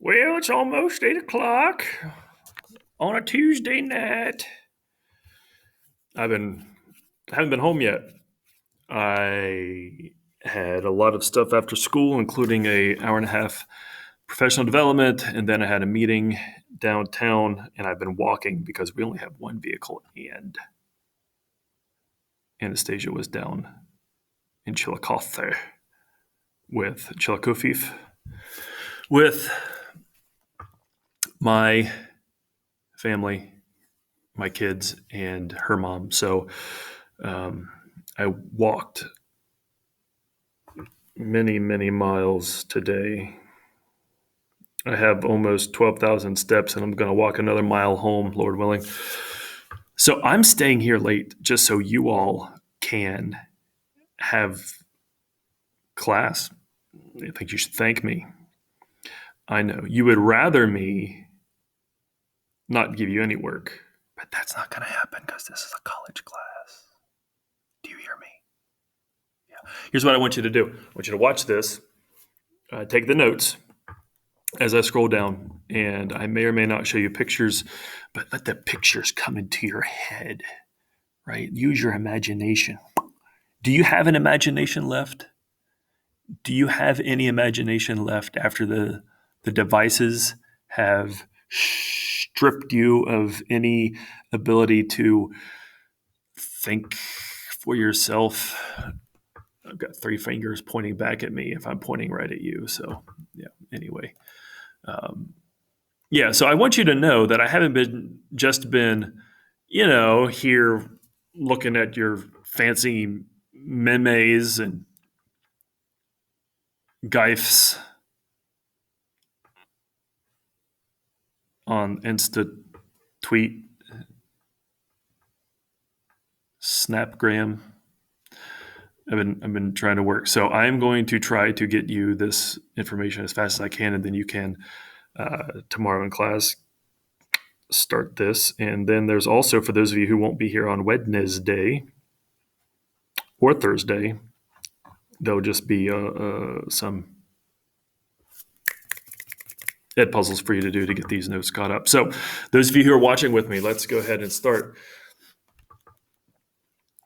Well, it's almost 8 o'clock on a Tuesday night. I've been haven't been home yet. I had a lot of stuff after school, including a hour and a half professional development, and then I had a meeting downtown, and I've been walking because we only have one vehicle, and Anastasia was down in Chillicothe with my family, my kids, and her mom. So I walked many, many miles today. I have almost 12,000 steps, and I'm going to walk another mile home, Lord willing. So I'm staying here late just so you all can have class. I think you should thank me. I know you would rather me not give you any work, but that's not going to happen because this is a college class. Do you hear me? Yeah. Here's what I want you to do. I want you to watch this, take the notes as I scroll down, and I may or may not show you pictures, but let the pictures come into your head, right? Use your imagination. Do you have an imagination left? Do you have any imagination left after the devices have stripped you of any ability to think for yourself? I've got 3 fingers pointing back at me if I'm pointing right at you. So, yeah, anyway. So I want you to know that I haven't been, here looking at your fancy memes and gifs on Insta tweet, Snapgram. I've been trying to work. So I'm going to try to get you this information as fast as I can, and then you can tomorrow in class start this. And then there's also, for those of you who won't be here on Wednesday or Thursday, there'll just be some ed puzzles for you to do to get these notes caught up. So those of you who are watching with me, let's go ahead and start.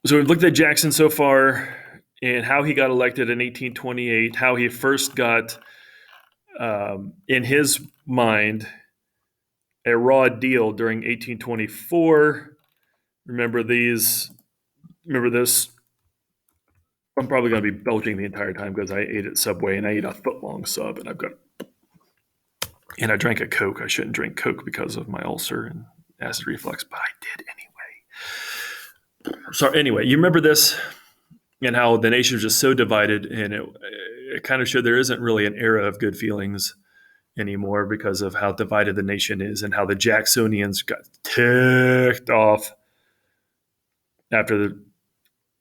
So we've looked at Jackson so far and how he got elected in 1828, how he first got, in his mind, a raw deal during 1824. Remember this? I'm probably going to be belching the entire time because I ate at Subway and I ate a foot-long sub, and I drank a Coke. I shouldn't drink Coke because of my ulcer and acid reflux, but I did anyway. So anyway, you remember this and how the nation was just so divided, and it kind of showed there isn't really an era of good feelings anymore because of how divided the nation is and how the Jacksonians got ticked off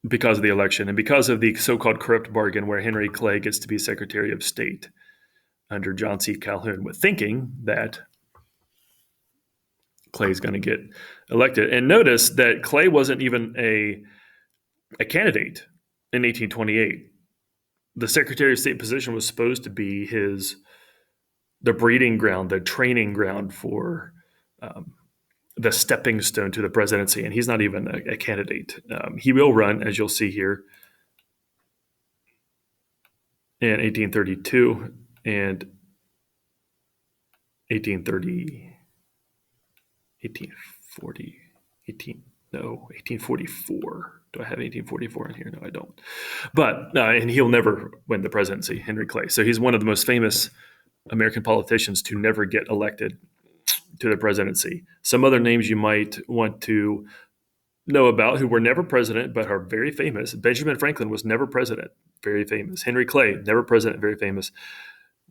because of the election and because of the so-called corrupt bargain where Henry Clay gets to be Secretary of State under John C. Calhoun, with thinking that Clay's going to get elected. And notice that Clay wasn't even a candidate in 1828. The Secretary of State position was supposed to be the breeding ground, the training ground for the stepping stone to the presidency, and he's not even a candidate. He will run, as you'll see here, in 1832 and 1830, 1840, 1844. Do I have 1844 in here? No, I don't. But, and he'll never win the presidency, Henry Clay. So he's one of the most famous American politicians to never get elected to the presidency. Some other names you might want to know about who were never president but are very famous. Benjamin Franklin was never president, very famous. Henry Clay, never president, very famous.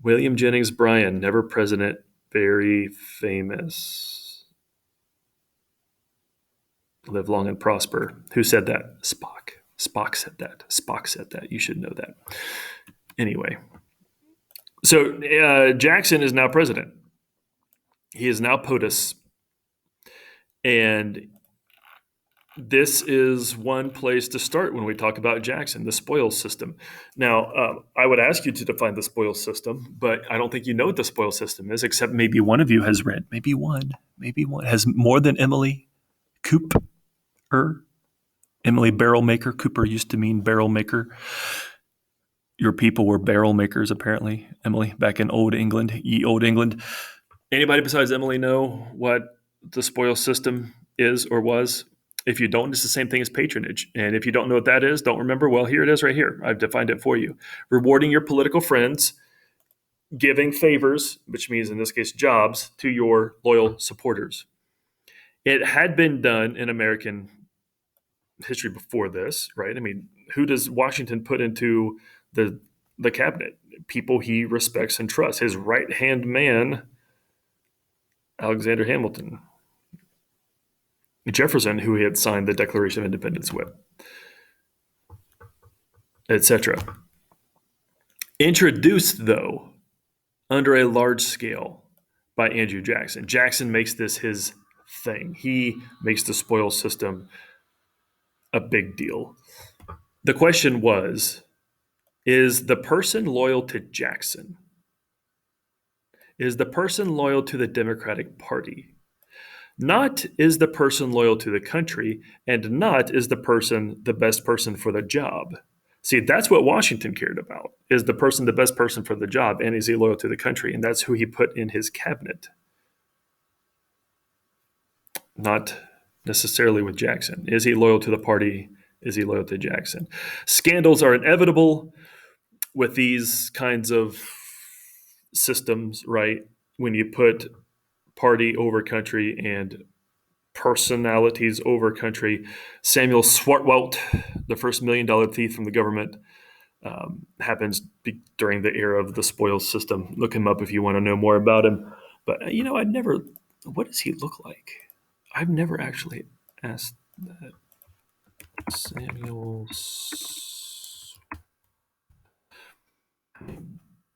William Jennings Bryan, never president, very famous. Live long and prosper. Who said that? Spock. Spock said that. Spock said that. You should know that. Anyway, so Jackson is now president. He is now POTUS. And this is one place to start when we talk about Jackson, the spoils system. Now, I would ask you to define the spoils system, but I don't think you know what the spoils system is, except maybe one of you has read, maybe one has more than Emily Cooper. Emily Barrel Maker. Cooper used to mean barrel maker. Your people were barrel makers, apparently, Emily, back in Old England, ye Old England. Anybody besides Emily know what the spoils system is or was? If you don't, it's the same thing as patronage. And if you don't know what that is, don't remember, well, here it is right here. I've defined it for you. Rewarding your political friends, giving favors, which means in this case jobs, to your loyal supporters. It had been done in American history before this, right? I mean, who does Washington put into the the cabinet? People he respects and trusts. His right hand man, Alexander Hamilton, Jefferson, who he had signed the Declaration of Independence with, etc. Introduced, though, under a large scale by Andrew Jackson. Jackson makes this his thing. He makes the spoils system a big deal. The question was, is the person loyal to Jackson? Is the person loyal to the Democratic Party? Not is the person loyal to the country, and not is the person the best person for the job. See, that's what Washington cared about. Is the person the best person for the job, and is he loyal to the country? And that's who he put in his cabinet. Not necessarily with Jackson. Is he loyal to the party? Is he loyal to Jackson? Scandals are inevitable with these kinds of systems, right? When you put party over country and personalities over country. Samuel Swartwout, the first $1 million thief from the government, happens during the era of the spoils system. Look him up if you want to know more about him. But I'd never. What does he look like? I've never actually asked that. Samuel.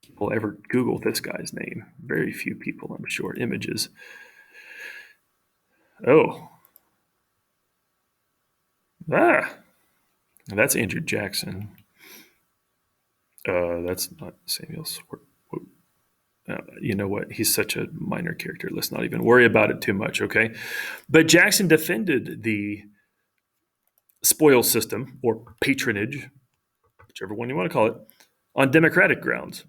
People ever Google this guy's name? Very few people, I'm sure. Images. Oh. That's Andrew Jackson. That's not Samuel Swart. You know what? He's such a minor character. Let's not even worry about it too much, okay? But Jackson defended the spoils system or patronage, whichever one you want to call it, on democratic grounds.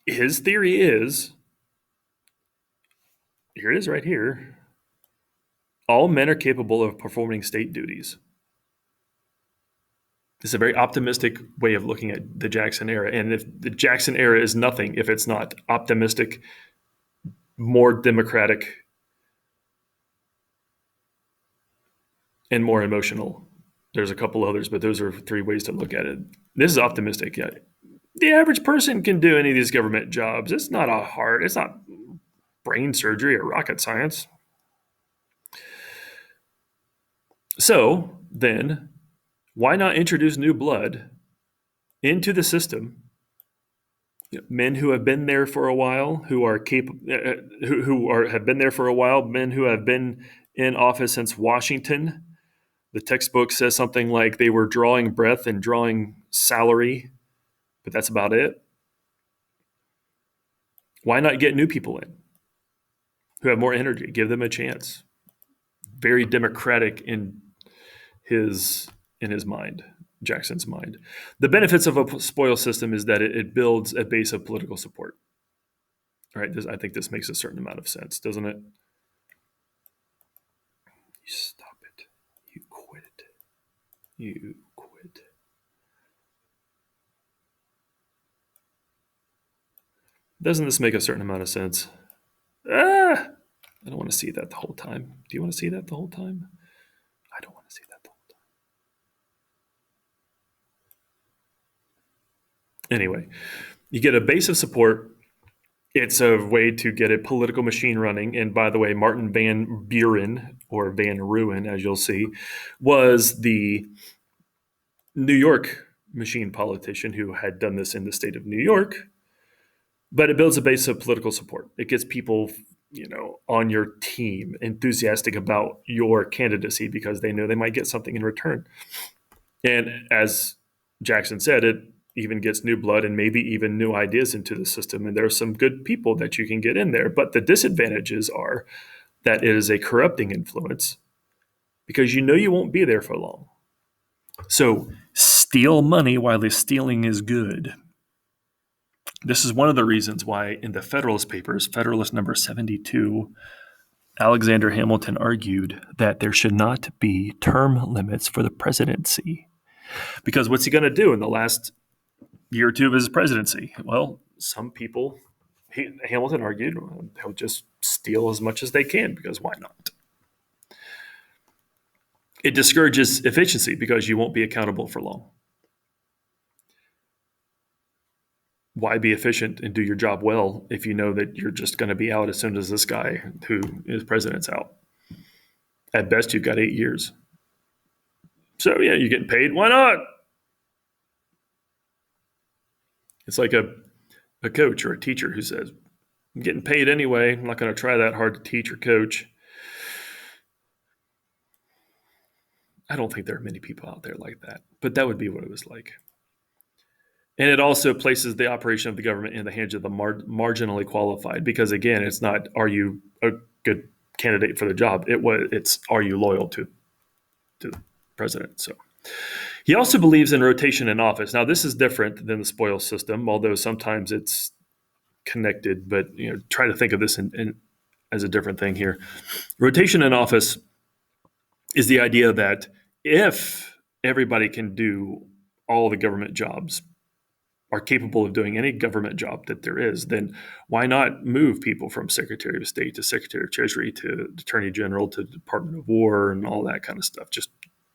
His theory is here it is right here. All men are capable of performing state duties. It's a very optimistic way of looking at the Jackson era. And if the Jackson era is nothing, if it's not optimistic, more democratic, and more emotional. There's a couple others, but those are three ways to look at it. This is optimistic. Yeah. The average person can do any of these government jobs. It's not it's not brain surgery or rocket science. So then, why not introduce new blood into the system? Men who have been there for a while, who are have been there for a while, men who have been in office since Washington. The textbook says something like they were drawing breath and drawing salary, but that's about it. Why not get new people in who have more energy? Give them a chance. Very democratic in his mind, Jackson's mind. The benefits of a spoils system is that it builds a base of political support. All right, I think this makes a certain amount of sense, doesn't it? You stop it. You quit it. You quit. Doesn't this make a certain amount of sense? I don't want to see that the whole time. Do you want to see that the whole time? I don't want to see that the whole time. Anyway, you get a base of support. It's a way to get a political machine running. And by the way, Martin Van Buren, or Van Ruin, as you'll see, was the New York machine politician who had done this in the state of New York. But it builds a base of political support. It gets people on your team, enthusiastic about your candidacy because they know they might get something in return. And as Jackson said, it even gets new blood and maybe even new ideas into the system. And there are some good people that you can get in there. But the disadvantages are that it is a corrupting influence because you won't be there for long. So steal money while the stealing is good. This is one of the reasons why in the Federalist Papers, Federalist number 72, Alexander Hamilton argued that there should not be term limits for the presidency. Because what's he going to do in the last year or two of his presidency? Well, some people, Hamilton argued, they'll just steal as much as they can because why not? It discourages efficiency because you won't be accountable for long. Why be efficient and do your job well if you know that you're just going to be out as soon as this guy who is president's out? At best, you've got 8 years. So, yeah, you're getting paid. Why not? It's like a coach or a teacher who says, I'm getting paid anyway. I'm not going to try that hard to teach or coach. I don't think there are many people out there like that, but that would be what it was like. And it also places the operation of the government in the hands of the marginally qualified because, again, it's not, are you a good candidate for the job? It's, are you loyal to the president? So he also believes in rotation in office. Now, this is different than the spoils system, although sometimes it's connected, but try to think of this as a different thing here. Rotation in office is the idea that if everybody can do all the government jobs, are capable of doing any government job that there is, then why not move people from Secretary of State to Secretary of Treasury to Attorney General to Department of War and all that kind of stuff? Just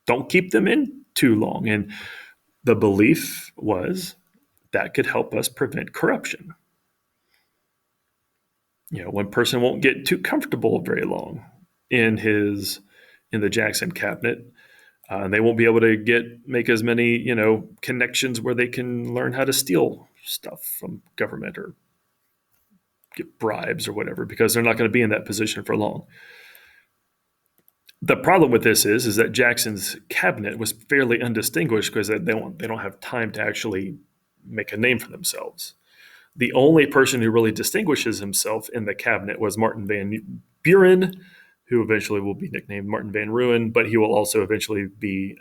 don't keep them in too long. And the belief was that could help us prevent corruption. One person won't get too comfortable very long in the Jackson cabinet. They won't be able to make as many, connections where they can learn how to steal stuff from government or get bribes or whatever, because they're not going to be in that position for long. The problem with this is that Jackson's cabinet was fairly undistinguished because they don't have time to actually make a name for themselves. The only person who really distinguishes himself in the cabinet was Martin Van Buren, who eventually will be nicknamed Martin Van Ruin, but he will also eventually be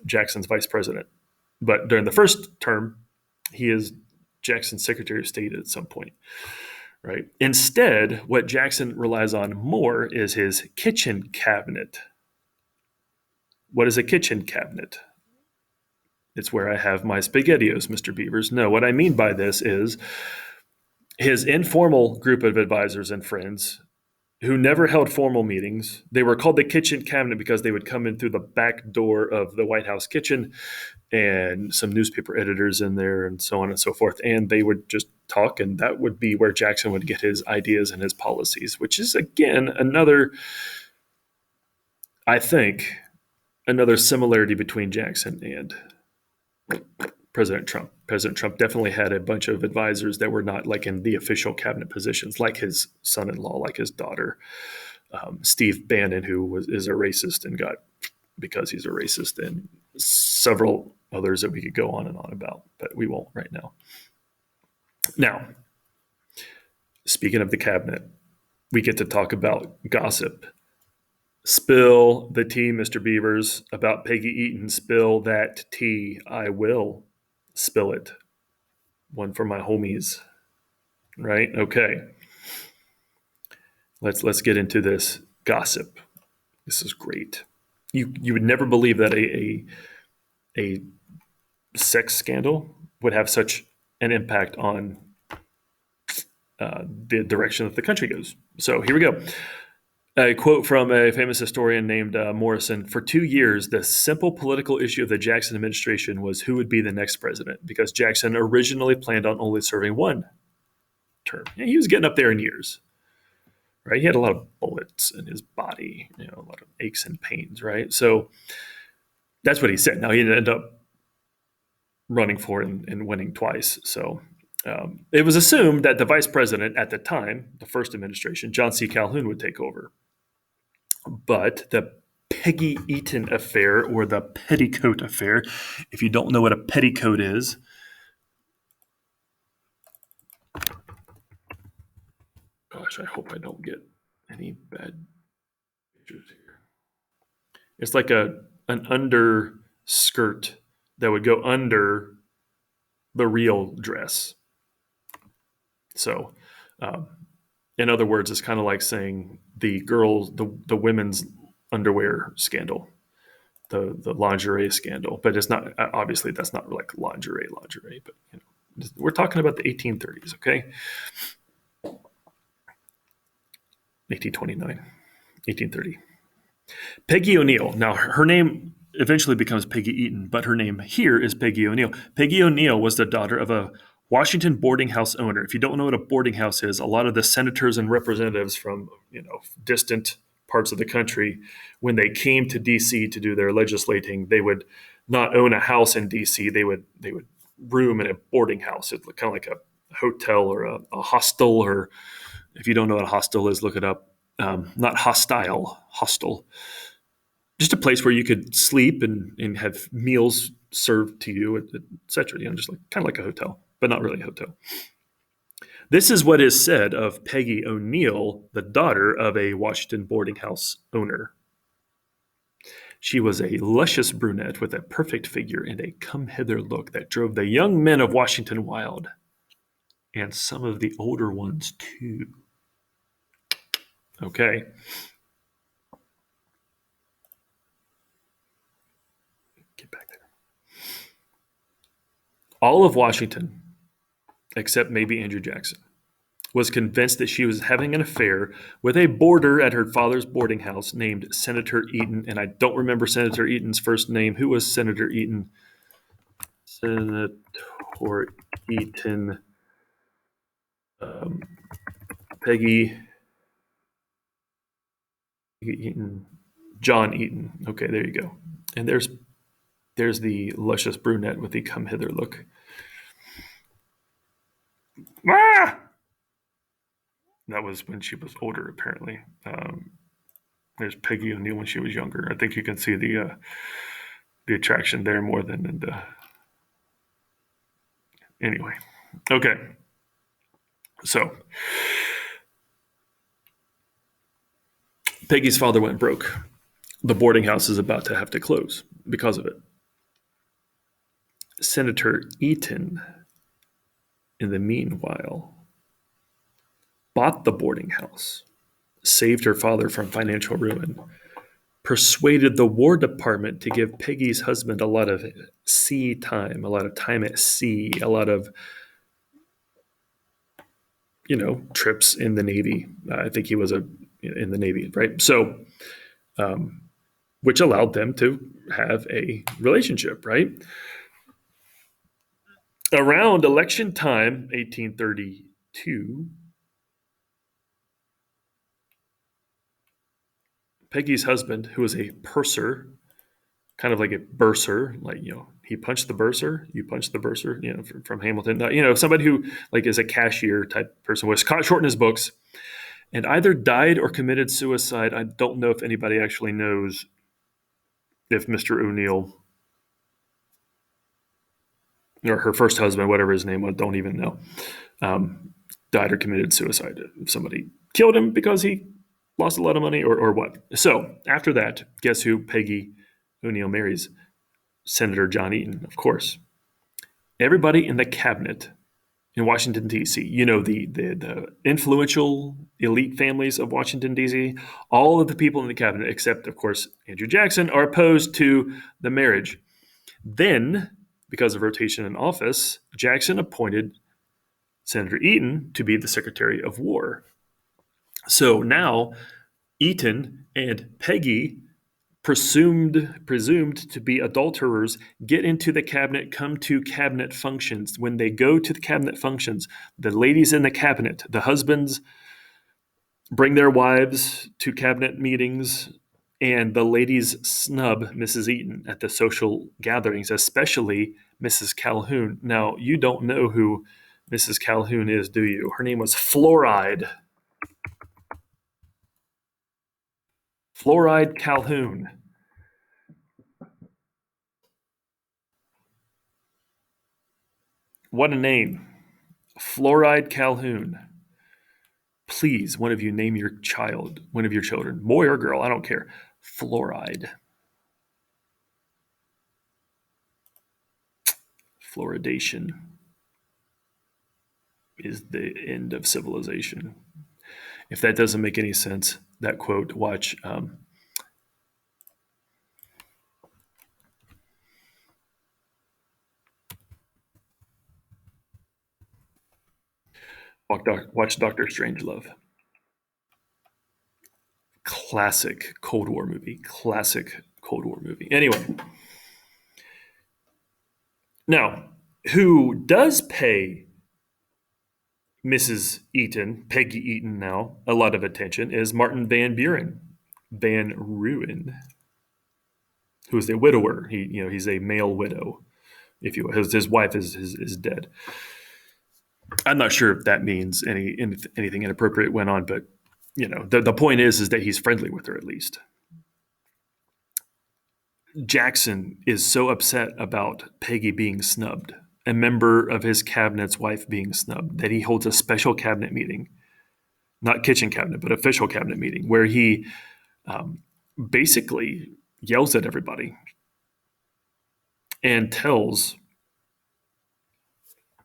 Jackson's vice president. But during the first term, he is Jackson's Secretary of State at some point, right? Instead, what Jackson relies on more is his kitchen cabinet. What is a kitchen cabinet? It's where I have my SpaghettiOs, Mr. Beavers. No, what I mean by this is his informal group of advisors and friends who never held formal meetings. They were called the kitchen cabinet because they would come in through the back door of the White House kitchen and some newspaper editors in there and so on and so forth. And they would just talk, and that would be where Jackson would get his ideas and his policies, which is, again, another similarity between Jackson and President Trump. President Trump definitely had a bunch of advisors that were not like in the official cabinet positions, like his son-in-law, like his daughter, Steve Bannon, who is a racist and got, because he's a racist, and several others that we could go on and on about, but we won't right now. Now, speaking of the cabinet, we get to talk about gossip. Spill the tea, Mr. Beavers, about Peggy Eaton. Spill that tea. I will spill it. One for my homies, right? Okay. Let's get into this gossip. This is great. You would never believe that a sex scandal would have such an impact on the direction that the country goes. So here we go. A quote from a famous historian named Morrison: "For 2 years, the simple political issue of the Jackson administration was who would be the next president, because Jackson originally planned on only serving one term." And he was getting up there in years, right? He had a lot of bullets in his body, a lot of aches and pains, right? So that's what he said. Now, he ended up running for it and winning twice. So It was assumed that the vice president at the time, the first administration, John C. Calhoun, would take over. But the Peggy Eaton affair, or the petticoat affair, if you don't know what a petticoat is, gosh, I hope I don't get any bad pictures here. It's like an under skirt that would go under the real dress. So, um, in other words, it's kind of like saying the women's underwear scandal, the lingerie scandal. But it's not, obviously that's not like lingerie, but we're talking about the 1830s, okay? 1829, 1830. Peggy O'Neill. Now, her name eventually becomes Peggy Eaton, but her name here is Peggy O'Neill. Peggy O'Neill was the daughter of a Washington boarding house owner. If you don't know what a boarding house is, a lot of the senators and representatives from distant parts of the country, when they came to D.C. to do their legislating, they would not own a house in D.C. They would room in a boarding house. It's kind of like a hotel or a hostel, or if you don't know what a hostel is, look it up. Not hostile, hostel. Just a place where you could sleep and have meals served to you, etc. Just like kind of like a hotel, but not really a hotel. This is what is said of Peggy O'Neill, the daughter of a Washington boarding house owner. She was a luscious brunette with a perfect figure and a come-hither look that drove the young men of Washington wild, and some of the older ones too. Okay. Get back there. All of Washington, except maybe Andrew Jackson, was convinced that she was having an affair with a boarder at her father's boarding house named Senator Eaton. And I don't remember Senator Eaton's first name. Who was Senator Eaton? Senator Eaton. Peggy Eaton. John Eaton. Okay, there you go. And there's the luscious brunette with the come hither look. Ah! That was when she was older, apparently. There's Peggy O'Neill when she was younger. I think you can see the attraction there more than in the. Anyway, okay. So Peggy's father went broke. The boarding house is about to have to close because of it. Senator Eaton, in the meanwhile, bought the boarding house, saved her father from financial ruin, persuaded the War Department to give Peggy's husband a lot of sea time, a lot of time at sea, a lot of, trips in the Navy. I think he was in the Navy, right? So, which allowed them to have a relationship, right? Around election time, 1832, Peggy's husband, who was a purser, kind of like a bursar, like, he punched the bursar, you punch the bursar, from Hamilton, somebody who like is a cashier type person, was caught short in his books and either died or committed suicide. I don't know if anybody actually knows if Mr. O'Neill or her first husband, whatever his name was, don't even know, died or committed suicide. If somebody killed him because he lost a lot of money or what. So after that, guess who Peggy O'Neill marries? Senator John Eaton, of course. Everybody in the cabinet in Washington, D.C., the influential elite families of Washington, D.C., all of the people in the cabinet, except, of course, Andrew Jackson, are opposed to the marriage. Then, because of rotation in office, Jackson appointed Senator Eaton to be the Secretary of War. So now Eaton and Peggy, presumed to be adulterers, get into the cabinet, come to cabinet functions. When they go to the cabinet functions, the ladies in the cabinet, the husbands, bring their wives to cabinet meetings, and the ladies snub Mrs. Eaton at the social gatherings, especially Mrs. Calhoun. Now, you don't know who Mrs. Calhoun is, do you? Her name was Fluoride. Fluoride Calhoun. What a name. Fluoride Calhoun. Please, one of you name your child, one of your children, boy or girl, I don't care. Fluoride. Fluoridation is the end of civilization. If that doesn't make any sense, that quote, watch watch Doctor Strangelove. Classic Cold War movie. Classic Cold War movie. Anyway, now, who does pay Mrs. Eaton, Peggy Eaton now, a lot of attention is Martin Van Buren. Van Ruin, who is a widower. He's a male widow, if you will. His wife is dead. I'm not sure if that means anything inappropriate went on, but the point is that he's friendly with her at least. Jackson is so upset about Peggy being snubbed, a member of his cabinet's wife being snubbed, that he holds a special cabinet meeting, not kitchen cabinet, but official cabinet meeting, where he basically yells at everybody and tells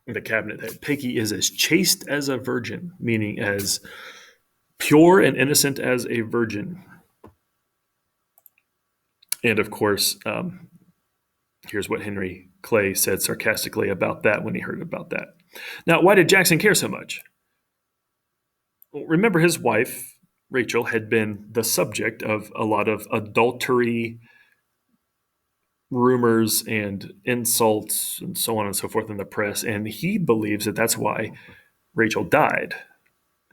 the cabinet that Peggy is as chaste as a virgin, meaning as pure and innocent as a virgin. And of course, here's what Henry Clay said sarcastically about that when he heard about that. Now, why did Jackson care so much? Well, remember, his wife, Rachel, had been the subject of a lot of adultery rumors and insults and so on and so forth in the press. And he believes that that's why Rachel died,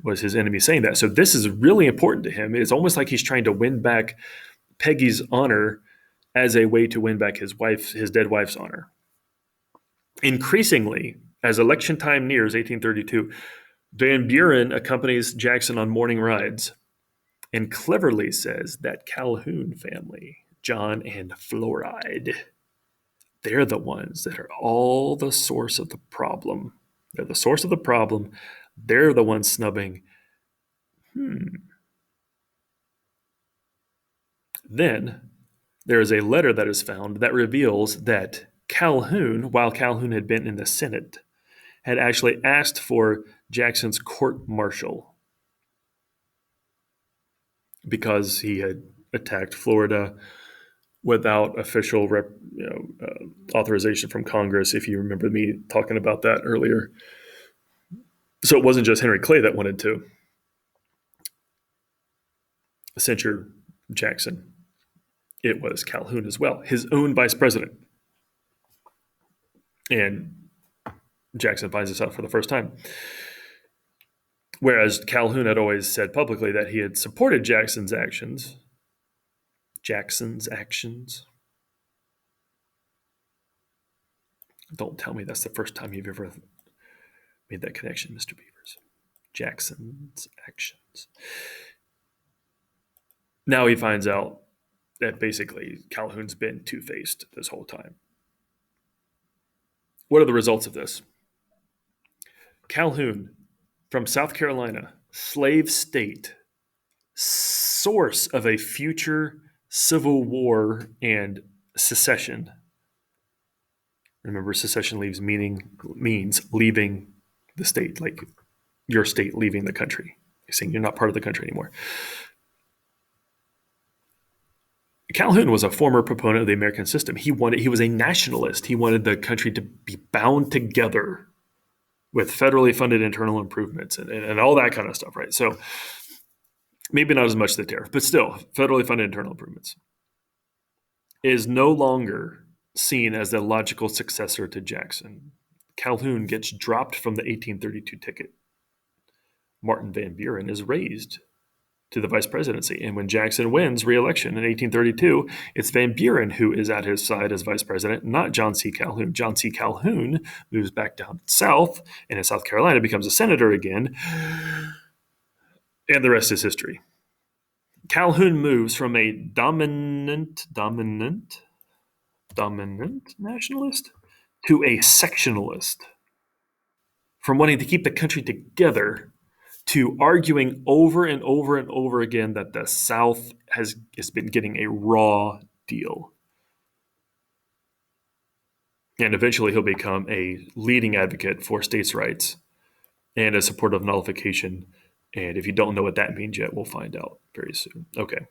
was his enemy saying that. So this is really important to him. It's almost like he's trying to win back Peggy's honor as a way to win back his dead wife's honor. Increasingly, as election time nears 1832, Van Buren accompanies Jackson on morning rides and cleverly says that Calhoun family, John and Fluoride, they're the ones that are all the source of the problem. They're the source of the problem. They're the ones snubbing. Then there is a letter that is found that reveals that Calhoun, while Calhoun had been in the Senate, had actually asked for Jackson's court-martial because he had attacked Florida without official authorization from Congress, if you remember me talking about that earlier. So it wasn't just Henry Clay that wanted to censure Jackson. It was Calhoun as well, his own vice president. And Jackson finds this out for the first time. Whereas Calhoun had always said publicly that he had supported Jackson's actions. Don't tell me that's the first time you've ever made that connection, Mr. Beavers. Jackson's actions. Now he finds out that basically Calhoun's been two-faced this whole time. What are the results of this? Calhoun, from South Carolina, slave state, source of a future civil war and secession. Remember, secession means leaving the state, like your state leaving the country. You're saying you're not part of the country anymore. Calhoun was a former proponent of the American system. He was a nationalist. He wanted the country to be bound together with federally funded internal improvements and all that kind of stuff, right? So maybe not as much the tariff, but still, federally funded internal improvements is no longer seen as the logical successor to Jackson. Calhoun gets dropped from the 1832 ticket. Martin Van Buren is raised to the vice presidency. And when Jackson wins re-election in 1832, it's Van Buren who is at his side as vice president, not John C. Calhoun. John C. Calhoun moves back down south and in South Carolina becomes a senator again. And the rest is history. Calhoun moves from a dominant nationalist to a sectionalist. From wanting to keep the country together to arguing over and over and over again that the South has been getting a raw deal. And eventually he'll become a leading advocate for states' rights and a supporter of nullification. And if you don't know what that means yet, we'll find out very soon. Okay.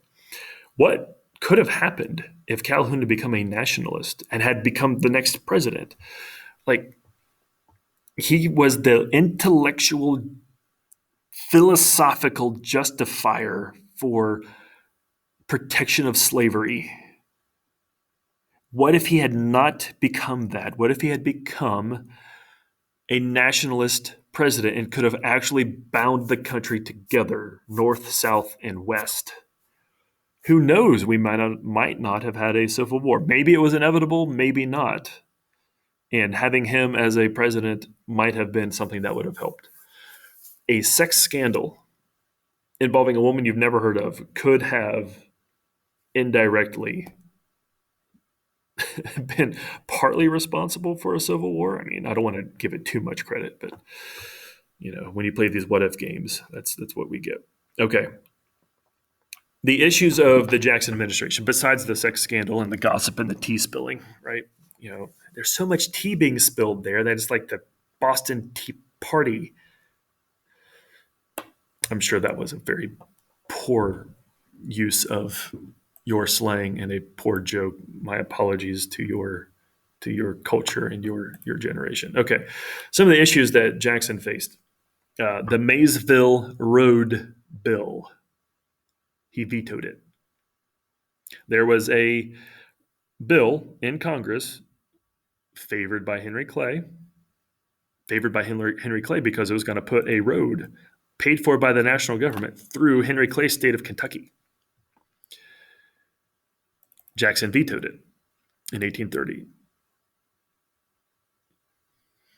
What could have happened if Calhoun had become a nationalist and had become the next president? Like, he was the intellectual, philosophical justifier for protection of slavery. What if he had not become that? What if he had become a nationalist president and could have actually bound the country together, north, south, and west? Who knows? We might not have had a civil war. Maybe it was inevitable, maybe not. And having him as a president might have been something that would have helped. A sex scandal involving a woman you've never heard of could have indirectly been partly responsible for a civil war. I mean, I don't want to give it too much credit, but when you play these what if games, that's what we get. Okay. The issues of the Jackson administration, besides the sex scandal and the gossip and the tea spilling, right? There's so much tea being spilled there that it's like the Boston Tea Party. I'm sure that was a very poor use of your slang and a poor joke. My apologies to your culture and your generation. Okay, some of the issues that Jackson faced: the Maysville Road Bill. He vetoed it. There was a bill in Congress favored by Henry Clay because it was going to put a road paid for by the national government through Henry Clay's state of Kentucky. Jackson vetoed it in 1830.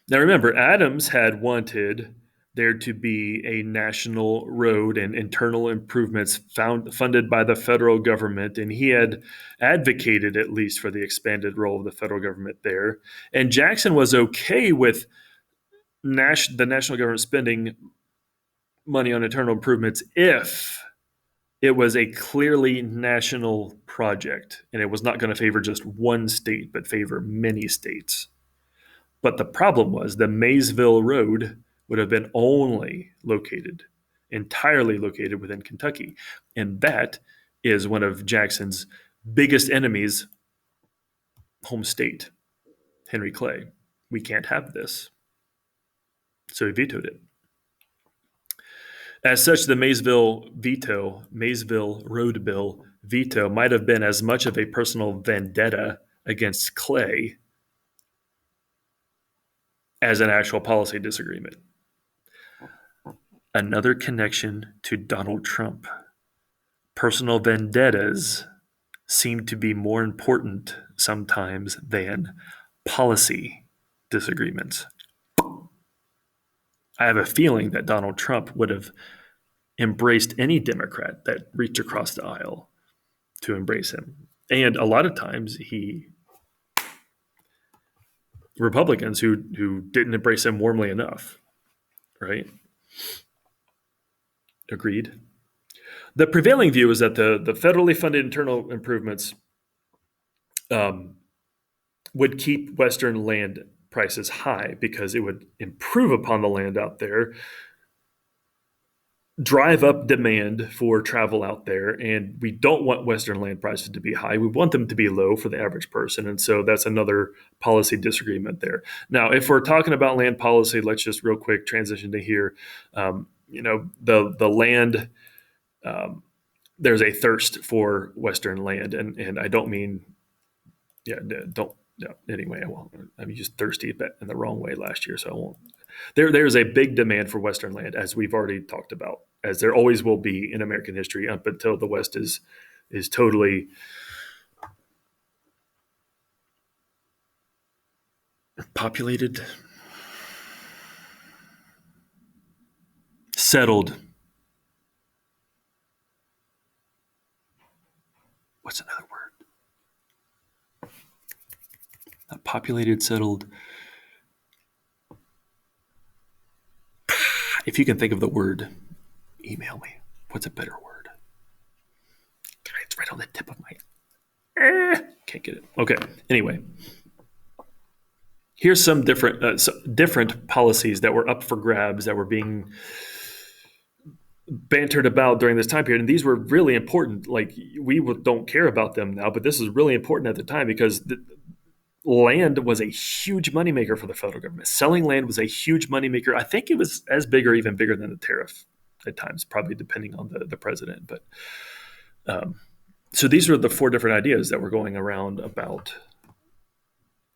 Now remember, Adams had wanted there to be a national road and internal improvements funded by the federal government, and he had advocated at least for the expanded role of the federal government there. And Jackson was okay with the national government spending money on internal improvements if it was a clearly national project and it was not going to favor just one state, but favor many states. But the problem was the Maysville Road would have been entirely located within Kentucky. And that is one of Jackson's biggest enemies' home state, Henry Clay. We can't have this. So he vetoed it. As such, the Maysville Road Bill veto might have been as much of a personal vendetta against Clay as an actual policy disagreement. Another connection to Donald Trump. Personal vendettas seem to be more important sometimes than policy disagreements. I have a feeling that Donald Trump would have embraced any Democrat that reached across the aisle to embrace him. And a lot of times Republicans who didn't embrace him warmly enough, right? Agreed. The prevailing view is that the federally funded internal improvements would keep Western land prices high because it would improve upon the land out there, drive up demand for travel out there, and we don't want Western land prices to be high. We want them to be low for the average person, and so that's another policy disagreement there. Now, if we're talking about land policy, let's just real quick transition to here. The land, there's a thirst for Western land, and I don't mean, anyway, I won't. I used thirsty in the wrong way last year, so I won't. There's a big demand for Western land, as we've already talked about, as there always will be in American history up until the West is totally populated, settled. What's another word? Not populated, settled. If you can think of the word, email me. What's a better word? It's right on the tip of my. Can't get it. Okay. Anyway, here's some different policies that were up for grabs that were being bantered about during this time period, and these were really important. Like, we don't care about them now, but this is really important at the time because land was a huge moneymaker for the federal government. Selling land was a huge moneymaker. I think it was as big or even bigger than the tariff at times, probably depending on the president. But so these were the four different ideas that were going around about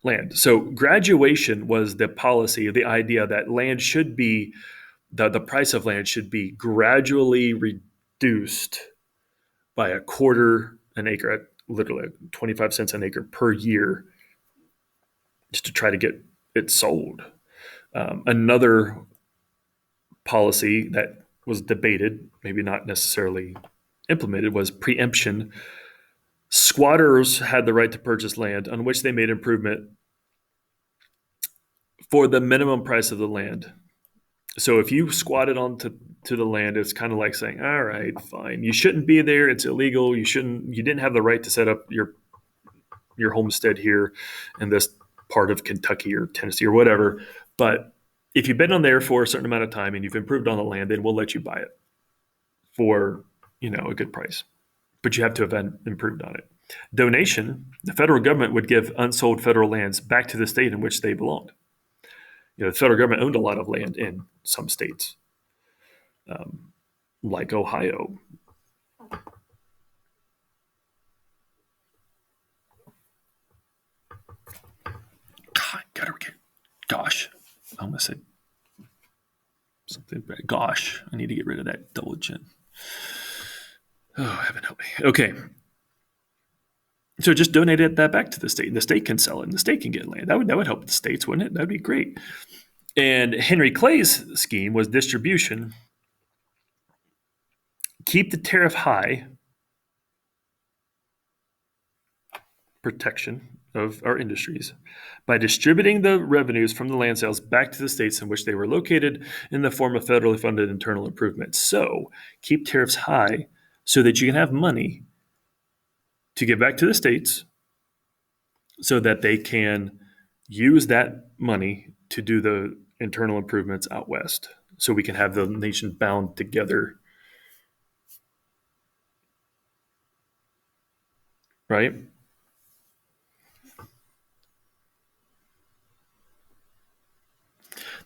land. So graduation was the policy, the idea that land should be, the price of land should be gradually reduced by a quarter an acre, at literally 25 cents an acre per year, just to try to get it sold. Another policy that was debated, maybe not necessarily implemented, was preemption. Squatters had the right to purchase land on which they made improvement for the minimum price of the land. So if you squatted onto the land, it's kind of like saying, all right, fine, you shouldn't be there. It's illegal. You didn't have the right to set up your homestead here in this part of Kentucky or Tennessee or whatever. But if you've been on there for a certain amount of time and you've improved on the land, then we'll let you buy it for, a good price. But you have to have improved on it. Donation, the federal government would give unsold federal lands back to the state in which they belonged. The federal government owned a lot of land in some states, like Ohio. Gosh, I almost said something bad. Gosh, I need to get rid of that double chin. Oh, heaven help me. Okay. So just donate that back to the state, and the state can sell it, and the state can get land. That would help the states, wouldn't it? That'd be great. And Henry Clay's scheme was distribution. Keep the tariff high, protection of our industries, by distributing the revenues from the land sales back to the states in which they were located in the form of federally funded internal improvements. So keep tariffs high so that you can have money to give back to the states so that they can use that money to do the internal improvements out west, so we can have the nation bound together. Right?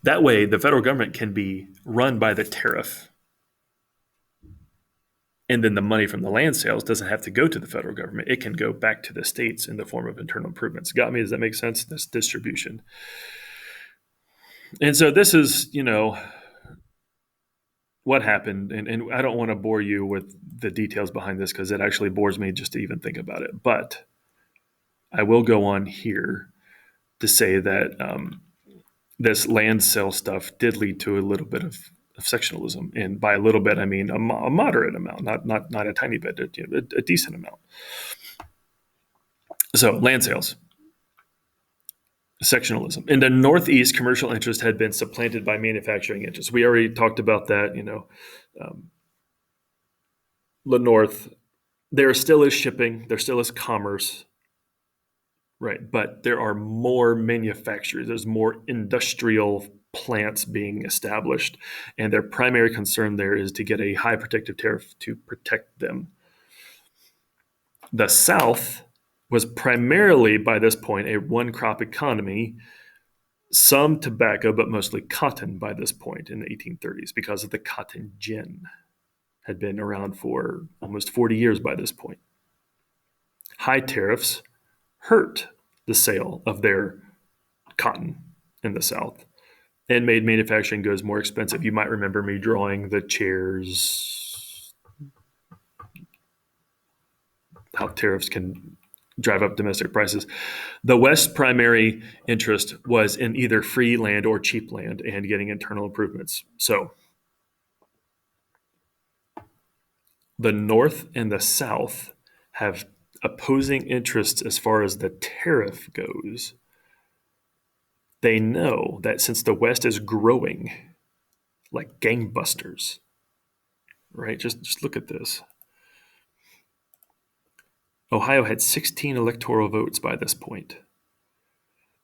That way, the federal government can be run by the tariff. And then the money from the land sales doesn't have to go to the federal government. It can go back to the states in the form of internal improvements. Got me? Does that make sense? This distribution. And so this is, what happened. And I don't want to bore you with the details behind this because it actually bores me just to even think about it. But I will go on here to say that this land sale stuff did lead to a little bit of sectionalism, and by a little bit, I mean a moderate amount, not a tiny bit, a decent amount. So land sales, sectionalism. In the Northeast, commercial interest had been supplanted by manufacturing interest. We already talked about that. The North, there still is shipping, there still is commerce. Right, but there are more manufacturers. There's more industrial plants being established, and their primary concern there is to get a high protective tariff to protect them. The South was primarily, by this point, a one-crop economy, some tobacco, but mostly cotton by this point in the 1830s because of the cotton gin. Had been around for almost 40 years by this point. High tariffs hurt the sale of their cotton in the South. and made manufacturing goods more expensive. You might remember me drawing the chairs, how tariffs can drive up domestic prices. The West's primary interest was in either free land or cheap land and getting internal improvements. So the North and the South have opposing interests as far as the tariff goes. They know that since the West is growing like gangbusters, right? Just look at this. Ohio had 16 electoral votes by this point.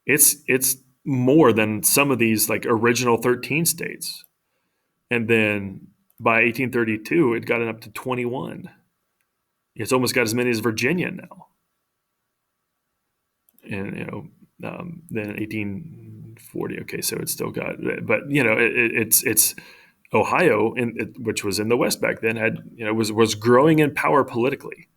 It's more than some of these like original 13 states. And then by 1832, it got it up to 21. It's almost got as many as Virginia now. And then 1840. Okay, so it's still got, but it's Ohio, which was in the West back then, had was growing in power politically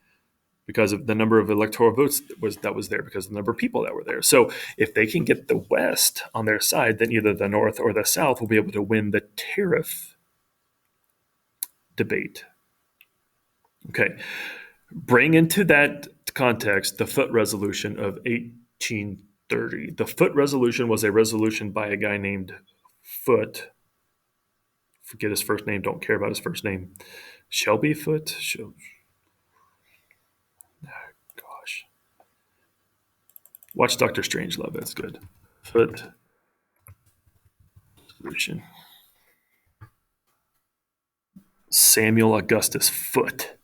because of the number of electoral votes that was there, because of the number of people that were there. So if they can get the West on their side, then either the North or the South will be able to win the tariff debate. Okay. Bring into that context the Foote Resolution of 1830. The Foote Resolution was a resolution by a guy named Foote. Forget his first name, don't care about his first name. Shelby Foote? Gosh. Watch Dr. Strangelove, that's good. Foote Resolution. Samuel Augustus Foote.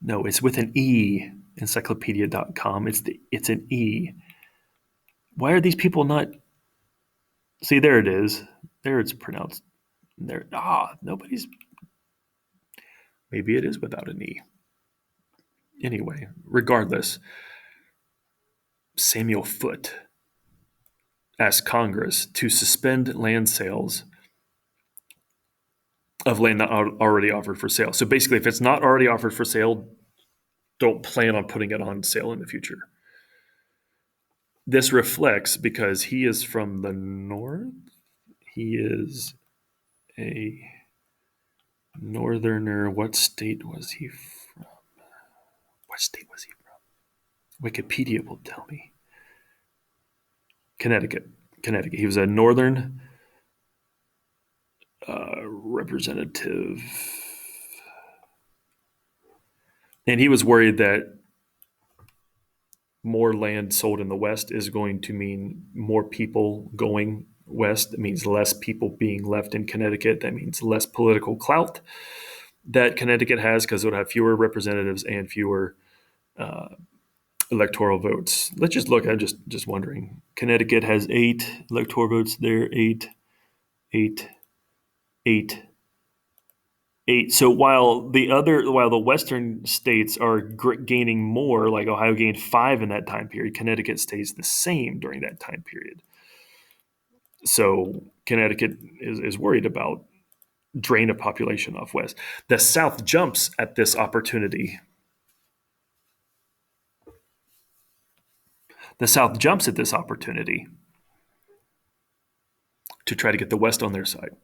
No, it's with an E. Encyclopedia.com. It's an E. Why are these people not? See, there it is. There it's pronounced. There. Nobody's. Maybe it is without an E. Anyway, regardless, Samuel Foote asked Congress to suspend land sales of land not already offered for sale. So basically, if it's not already offered for sale, don't plan on putting it on sale in the future. This reflects, because he is from the North, he is a Northerner. What state was he from? What state was he from? Wikipedia will tell me. Connecticut. He was a Northern representative. And he was worried that more land sold in the West is going to mean more people going west. It means less people being left in Connecticut. That means less political clout that Connecticut has, because it would have fewer representatives and fewer electoral votes. Let's just look. I'm just wondering. Connecticut has 8 electoral votes there. 8, 8, 8, 8. So while the Western states are gaining more, like Ohio gained 5 in that time period, Connecticut stays the same during that time period. So Connecticut is worried about drain of population off West. The South jumps at this opportunity. The South jumps at this opportunity to try to get the West on their side,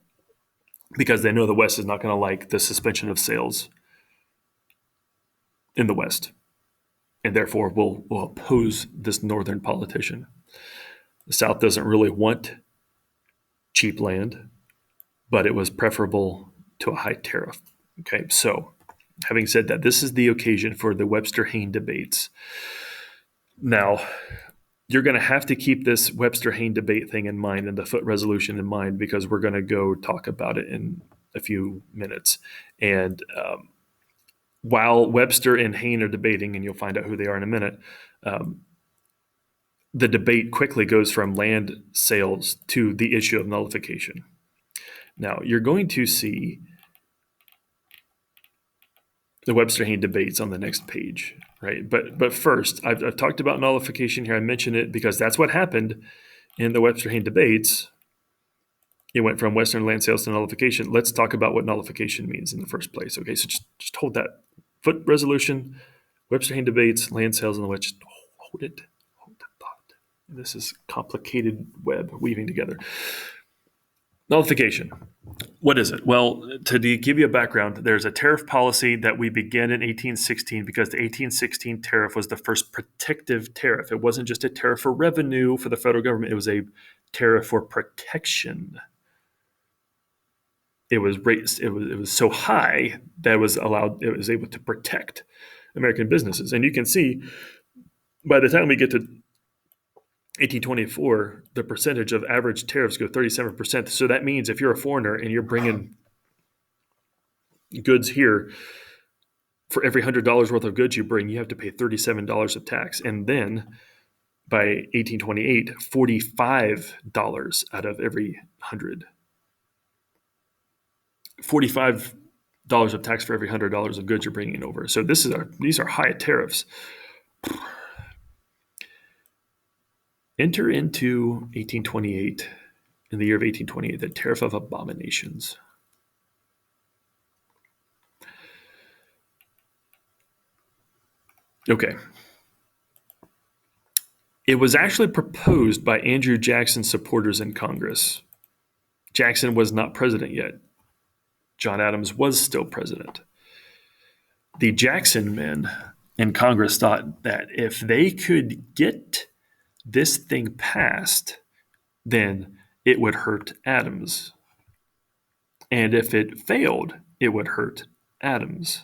because they know the West is not going to like the suspension of sales in the West, and therefore will oppose this Northern politician. The South doesn't really want cheap land, but it was preferable to a high tariff. Okay, so having said that, this is the occasion for the Webster-Hayne debates. Now, you're going to have to keep this Webster-Hayne debate thing in mind and the Foote Resolution in mind, because we're going to go talk about it in a few minutes. And while Webster and Hayne are debating, and you'll find out who they are in a minute, the debate quickly goes from land sales to the issue of nullification. Now, you're going to see the Webster-Hayne debates on the next page, right? But first, I've talked about nullification here. I mentioned it because that's what happened in the Webster-Hayne debates. It went from Western land sales to nullification. Let's talk about what nullification means in the first place. Okay, so just hold that. Foote Resolution, Webster-Hayne debates, land sales in the West. Just hold it. Hold that thought. This is complicated web weaving together. Nullification. What is it? Well, to give you a background, there's a tariff policy that we began in 1816 because the 1816 tariff was the first protective tariff. It wasn't just a tariff for revenue for the federal government, it was a tariff for protection. It was raised, it was so high that it was able to protect American businesses. And you can see by the time we get to 1824, the percentage of average tariffs go 37%. So that means if you're a foreigner and you're bringing goods here, for every $100 worth of goods you bring, you have to pay $37 of tax. And then by 1828, $45 out of every 100. $45 of tax for every $100 of goods you're bringing over. So these are high tariffs. Enter into 1828, in the year of 1828, the tariff of abominations. Okay. It was actually proposed by Andrew Jackson's supporters in Congress. Jackson was not president yet. John Adams was still president. The Jackson men in Congress thought that if they could get this thing passed, then it would hurt Adams. And if it failed, it would hurt Adams.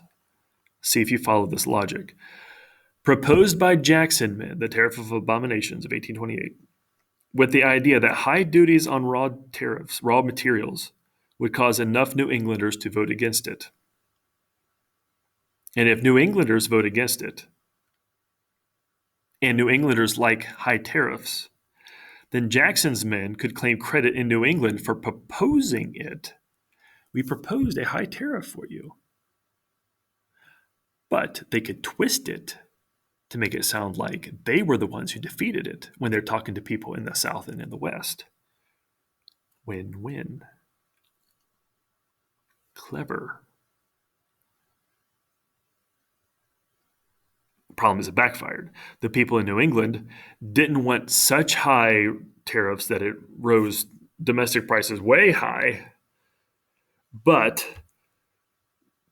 See if you follow this logic. Proposed by Jackson men, the Tariff of Abominations of 1828, with the idea that high duties on raw materials, would cause enough New Englanders to vote against it. And if New Englanders vote against it, and New Englanders like high tariffs, then Jackson's men could claim credit in New England for proposing it. We proposed a high tariff for you. But they could twist it to make it sound like they were the ones who defeated it when they're talking to people in the South and in the West. Win-win. Clever. The problem is it backfired. The people in New England didn't want such high tariffs that it rose domestic prices way high, but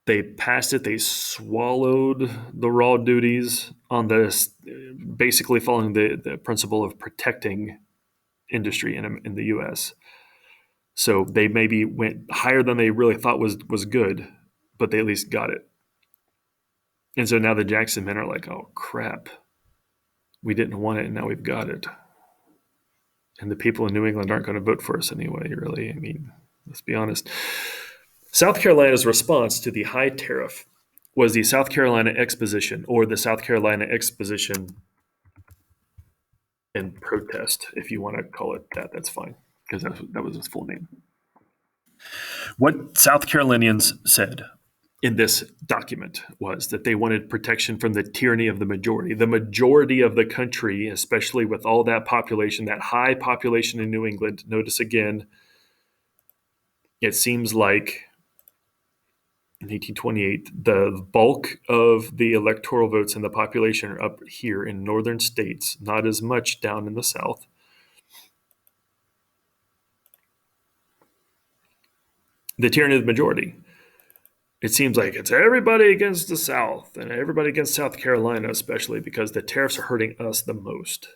they passed it. They swallowed the raw duties on this, basically following the principle of protecting industry in the U.S. So they maybe went higher than they really thought was good, but they at least got it. And so now the Jackson men are like, oh, crap. We didn't want it, and now we've got it. And the people in New England aren't going to vote for us anyway, really. I mean, let's be honest. South Carolina's response to the high tariff was the South Carolina Exposition, or the South Carolina Exposition in protest, if you want to call it that. That's fine, because that was its full name. What South Carolinians said in this document was that they wanted protection from the tyranny of the majority. The majority of the country, especially with all that population, that high population in New England, notice again, it seems like in 1828, the bulk of the electoral votes in the population are up here in northern states, not as much down in the South. The tyranny of the majority. It seems like it's everybody against the South and everybody against South Carolina, especially because the tariffs are hurting us the most.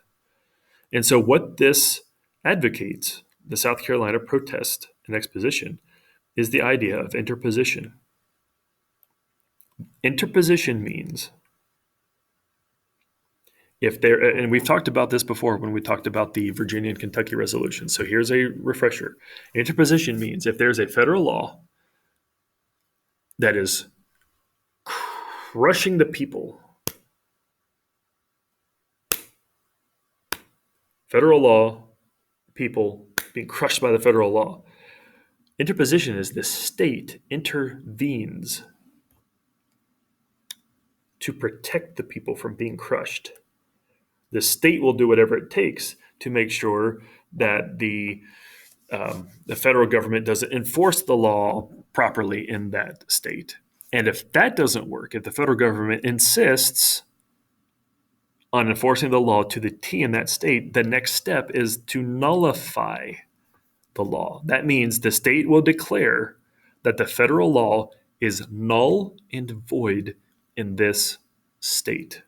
And so what this advocates, the South Carolina protest and exposition, is the idea of interposition. Interposition means if there, and we've talked about this before when we talked about the Virginia and Kentucky resolution. So here's a refresher. Interposition means if there's a federal law that is crushing the people, federal law, people being crushed by the federal law. Interposition is the state intervenes to protect the people from being crushed. The state will do whatever it takes to make sure that the federal government doesn't enforce the law properly in that state. And if that doesn't work, if the federal government insists on enforcing the law to the T in that state, the next step is to nullify the law. That means the state will declare that the federal law is null and void in this state.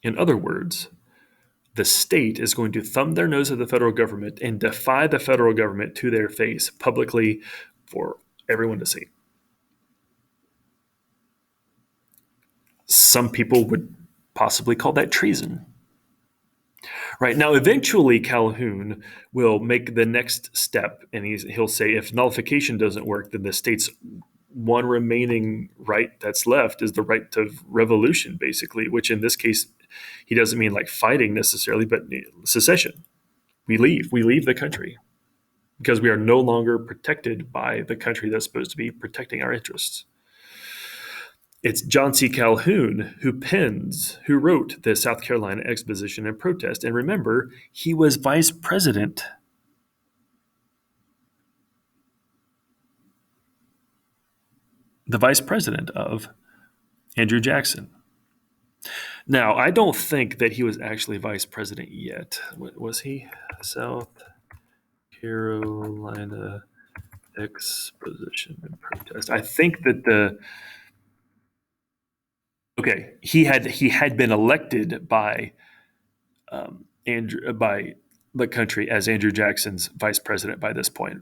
In other words, the state is going to thumb their nose at the federal government and defy the federal government to their face publicly for everyone to see. Some people would possibly call that treason. Right now, eventually Calhoun will make the next step, and he'll say if nullification doesn't work, then the state's one remaining right that's left is the right to revolution, basically, which in this case, he doesn't mean like fighting necessarily, but secession. We leave the country because we are no longer protected by the country that's supposed to be protecting our interests. It's John C. Calhoun who wrote the South Carolina Exposition and Protest. And remember, he was vice president. The vice president of Andrew Jackson. Now, I don't think that he was actually vice president yet. Was he? South Carolina Exposition and Protest. I think that he had been elected by by the country as Andrew Jackson's vice president by this point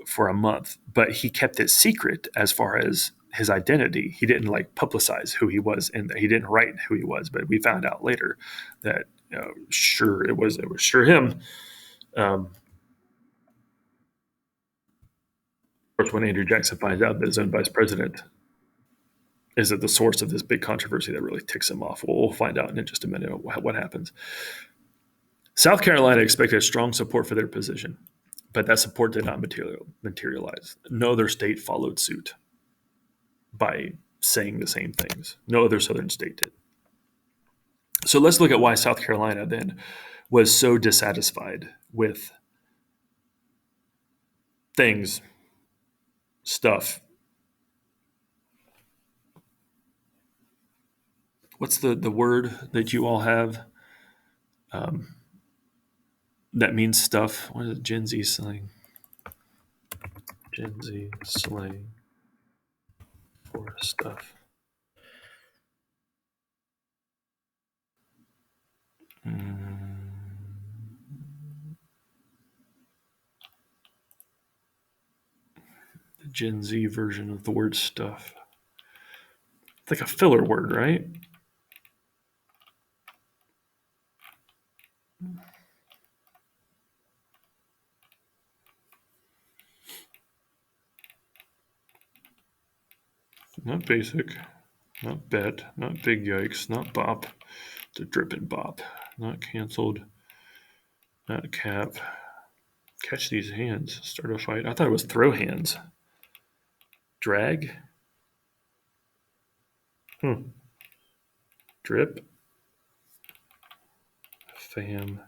for a month, but he kept it secret as far as his identity. He didn't like publicize who he was, and he didn't write who he was. But we found out later that sure it was sure him. Of course, when Andrew Jackson finds out that his own vice president is at the source of this big controversy, that really ticks him off. We'll find out in just a minute what happens. South Carolina expected strong support for their position, but that support did not materialize. No other state followed suit by saying the same things. No other southern state did. So let's look at why South Carolina then was so dissatisfied with things, stuff. What's the word that you all have that means stuff? What is it? Gen Z slang. Gen Z slang for stuff. The Gen Z version of the word stuff. It's like a filler word, right? Not basic, not bet, not big yikes, not bop. It's a dripping bop. Not canceled, not cap. Catch these hands. Start a fight. I thought it was throw hands. Drag. Drip. Fam.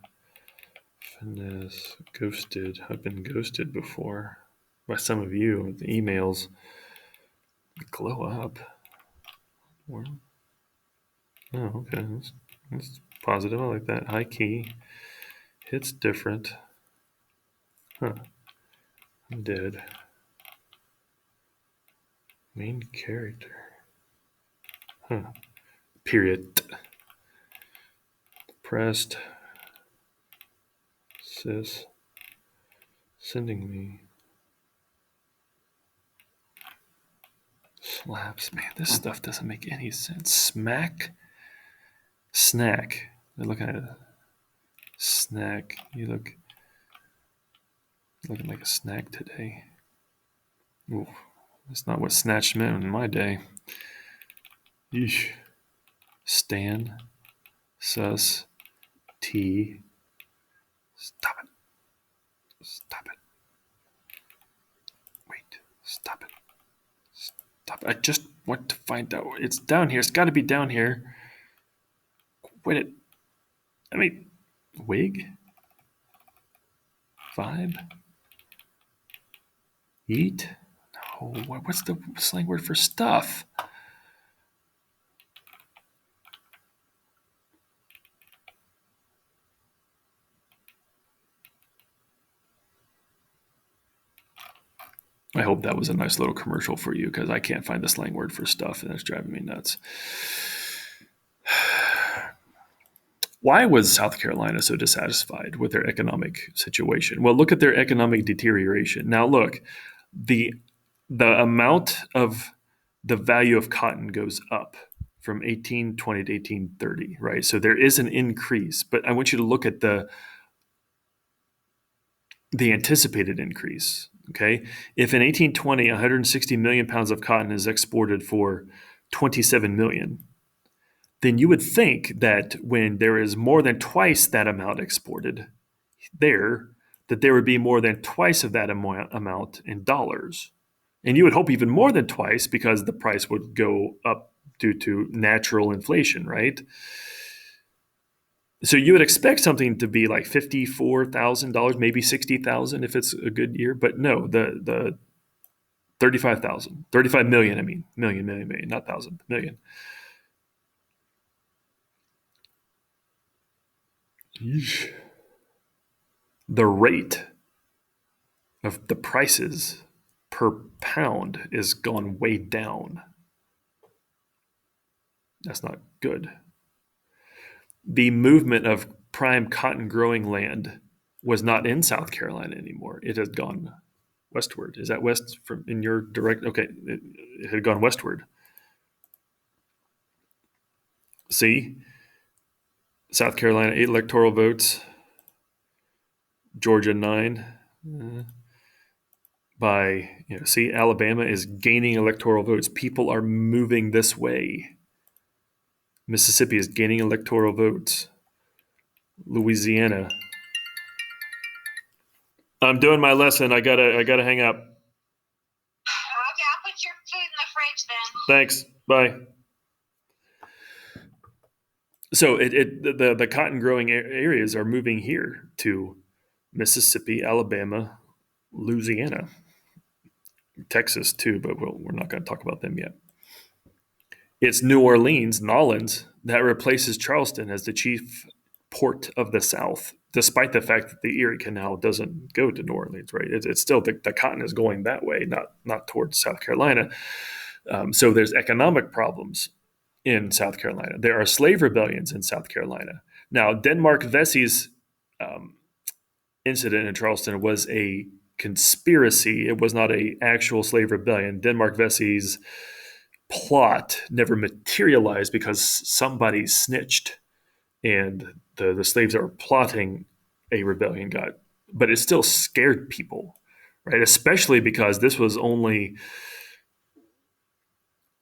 Finesse. Ghosted. I've been ghosted before by some of you with the emails. Glow up. Oh, okay. That's positive. I like that. High key. Hits different. I'm dead. Main character. Period. Pressed. Sis. Sending me. Slaps. Man, this stuff doesn't make any sense. Smack. Snack. They're looking at it. Snack. You looking like a snack today. Ooh, that's not what snatch meant in my day. Yeesh. Stan. Sus. T. Stop it. Stop it. Wait. Stop it. Stop it. I just want to find out. It's down here. It's got to be down here. Quit it. I mean, wig? Vibe? Eat? No. What's the slang word for stuff? I hope that was a nice little commercial for you because I can't find the slang word for stuff and it's driving me nuts. Why was South Carolina so dissatisfied with their economic situation? Well, look at their economic deterioration. Now, look, the amount of the value of cotton goes up from 1820 to 1830, right? So there is an increase, but I want you to look at the anticipated increase. Okay, if in 1820 160 million pounds of cotton is exported for 27 million, then you would think that when there is more than twice that amount exported there, that there would be more than twice of that amount in dollars. And you would hope even more than twice because the price would go up due to natural inflation, right? So you would expect something to be like $54,000, maybe 60,000 if it's a good year, but no, the 35,000, 35 million, I mean, million, not thousand, million. Yeesh. The rate of the prices per pound is gone way down. That's not good. The movement of prime cotton growing land was not in South Carolina anymore. It had gone westward. Is that west from in your direct? Okay, it had gone westward. See, South Carolina 8 electoral votes, Georgia 9. By see, Alabama is gaining electoral votes. People are moving this way. Mississippi is gaining electoral votes. Louisiana. I'm doing my lesson. I gotta hang up. Okay, I'll put your food in the fridge then. Thanks. Bye. So the cotton growing areas are moving here to Mississippi, Alabama, Louisiana, Texas too, but we're not going to talk about them yet. It's New Orleans, Nolens, that replaces Charleston as the chief port of the South, despite the fact that the Erie Canal doesn't go to New Orleans, right? It's still the cotton is going that way, not towards South Carolina. So there's economic problems in South Carolina. There are slave rebellions in South Carolina. Now, Denmark Vesey's incident in Charleston was a conspiracy. It was not an actual slave rebellion. Denmark Vesey's plot never materialized because somebody snitched, and the slaves that were plotting a rebellion got. But it still scared people, right? Especially because this was only.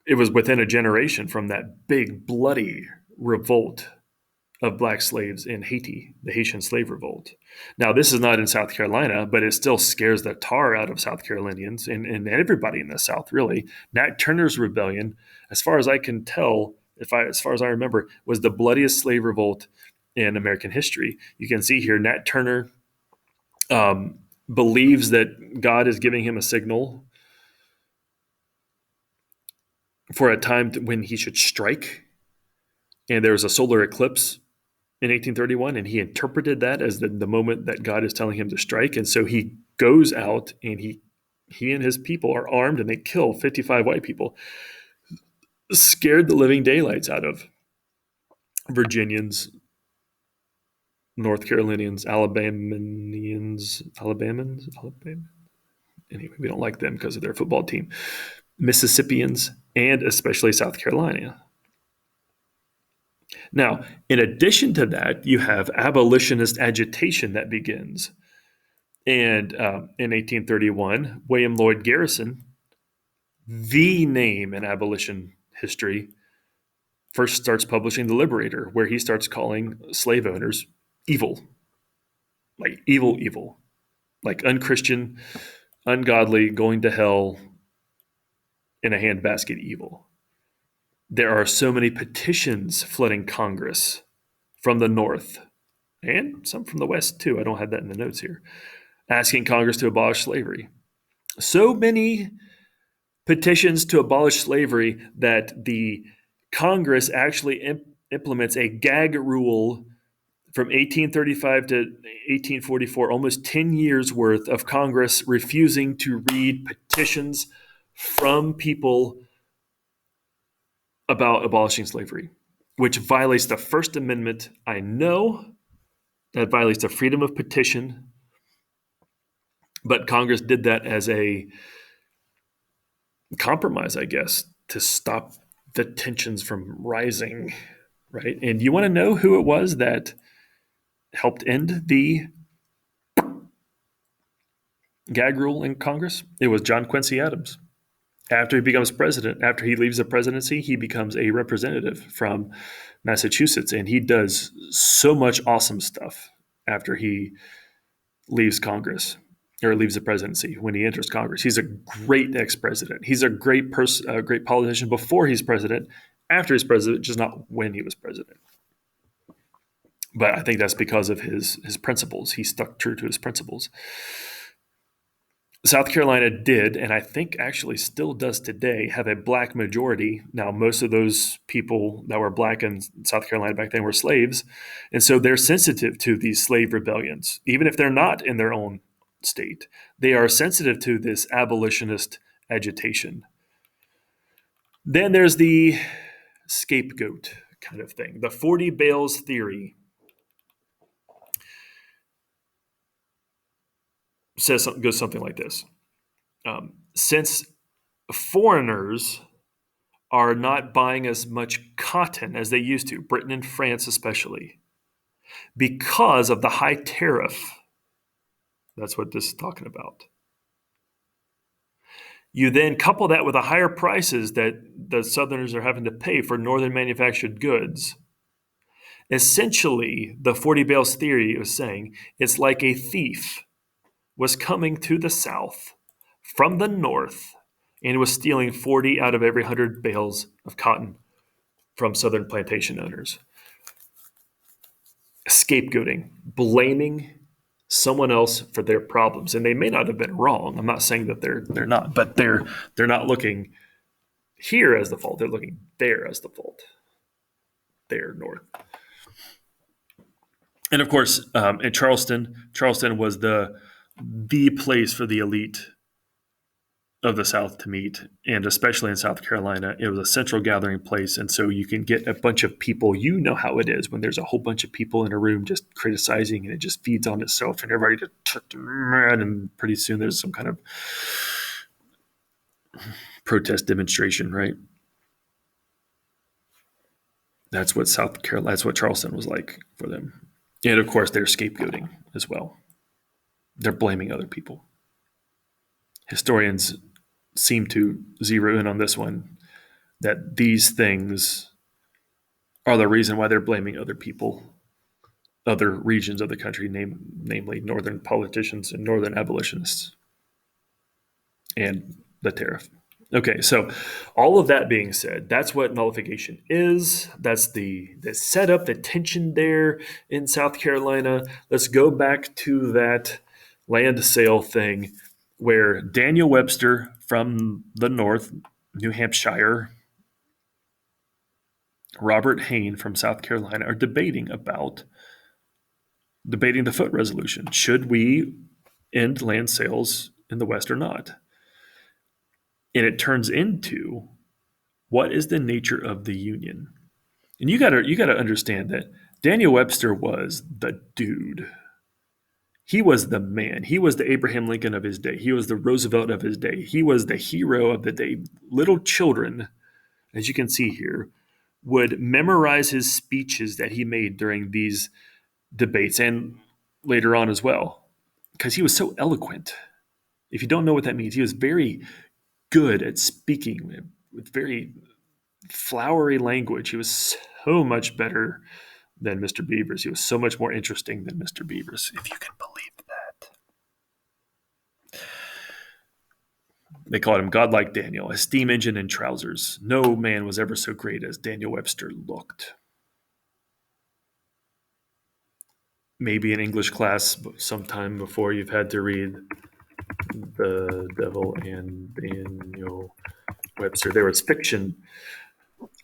It was within a generation from that big bloody revolt of black slaves in Haiti, the Haitian slave revolt. Now, this is not in South Carolina, but it still scares the tar out of South Carolinians and everybody in the South, really. Nat Turner's rebellion, as far as I can tell, as far as I remember, was the bloodiest slave revolt in American history. You can see here, Nat Turner believes that God is giving him a signal for a time when he should strike. And there was a solar eclipse in 1831, and he interpreted that as the moment that God is telling him to strike. And so he goes out, and he and his people are armed, and they kill 55 white people, scared the living daylights out of Virginians, North Carolinians, Alabamans. Anyway, we don't like them because of their football team. Mississippians, and especially South Carolina. Now, in addition to that, you have abolitionist agitation that begins. And in 1831, William Lloyd Garrison, the name in abolition history, first starts publishing The Liberator, where he starts calling slave owners evil. Like evil. Like unchristian, ungodly, going to hell, in a handbasket evil. There are so many petitions flooding Congress from the North and some from the West, too. I don't have that in the notes here, asking Congress to abolish slavery. So many petitions to abolish slavery that the Congress actually implements a gag rule from 1835 to 1844, almost 10 years worth of Congress refusing to read petitions from people about abolishing slavery, which violates the First Amendment. I know that violates the freedom of petition, but Congress did that as a compromise, I guess, to stop the tensions from rising, right? And you want to know who it was that helped end the gag rule in Congress? It was John Quincy Adams. After he becomes president, after he leaves the presidency, he becomes a representative from Massachusetts, and he does so much awesome stuff after he leaves Congress or leaves the presidency. When he enters Congress, he's a great ex-president. He's a great person, a great politician before he's president. After he's president, just not when he was president. But I think that's because of his principles. He stuck true to his principles. South Carolina did, and I think actually still does today, have a black majority. Now, most of those people that were black in South Carolina back then were slaves. And so they're sensitive to these slave rebellions, even if they're not in their own state. They are sensitive to this abolitionist agitation. Then there's the scapegoat kind of thing, the 40 bales theory. Goes something like this. Since foreigners are not buying as much cotton as they used to, Britain and France especially, because of the high tariff, that's what this is talking about. You then couple that with the higher prices that the Southerners are having to pay for Northern manufactured goods. Essentially, the 40 bales theory was saying it's like a thief was coming to the South from the North and was stealing 40 out of every 100 bales of cotton from Southern plantation owners. Scapegoating, blaming someone else for their problems, and they may not have been wrong. I'm not saying that they're not, but they're not looking here as the fault. They're looking there as the fault. There, north. And of course, in Charleston was the place for the elite of the South to meet, and especially in South Carolina, it was a central gathering place. And so you can get a bunch of people. You know how it is when there's a whole bunch of people in a room just criticizing, and it just feeds on itself, and everybody just mad. And pretty soon there's some kind of protest demonstration, right? That's what Charleston was like for them. And of course, they're scapegoating as well. They're blaming other people. Historians seem to zero in on this one, that these things are the reason why they're blaming other people, other regions of the country, namely northern politicians and northern abolitionists, and the tariff. Okay, so all of that being said, that's what nullification is. That's the setup, the tension there in South Carolina. Let's go back to that land sale thing where Daniel Webster from the North, New Hampshire, Robert Hayne from South Carolina are debating the Foote resolution. Should we end land sales in the West or not? And it turns into, what is the nature of the Union? And you gotta understand that Daniel Webster was the dude. He was the man. He was the Abraham Lincoln of his day. He was the Roosevelt of his day. He was the hero of the day. Little children, as you can see here, would memorize his speeches that he made during these debates and later on as well, because he was so eloquent. If you don't know what that means, he was very good at speaking with very flowery language. He was so much better than Mr. Beavers. He was so much more interesting than Mr. Beavers, if you can believe that. They called him Godlike Daniel, a steam engine in trousers. No man was ever so great as Daniel Webster looked. Maybe in English class sometime before you've had to read The Devil and Daniel Webster. There was fiction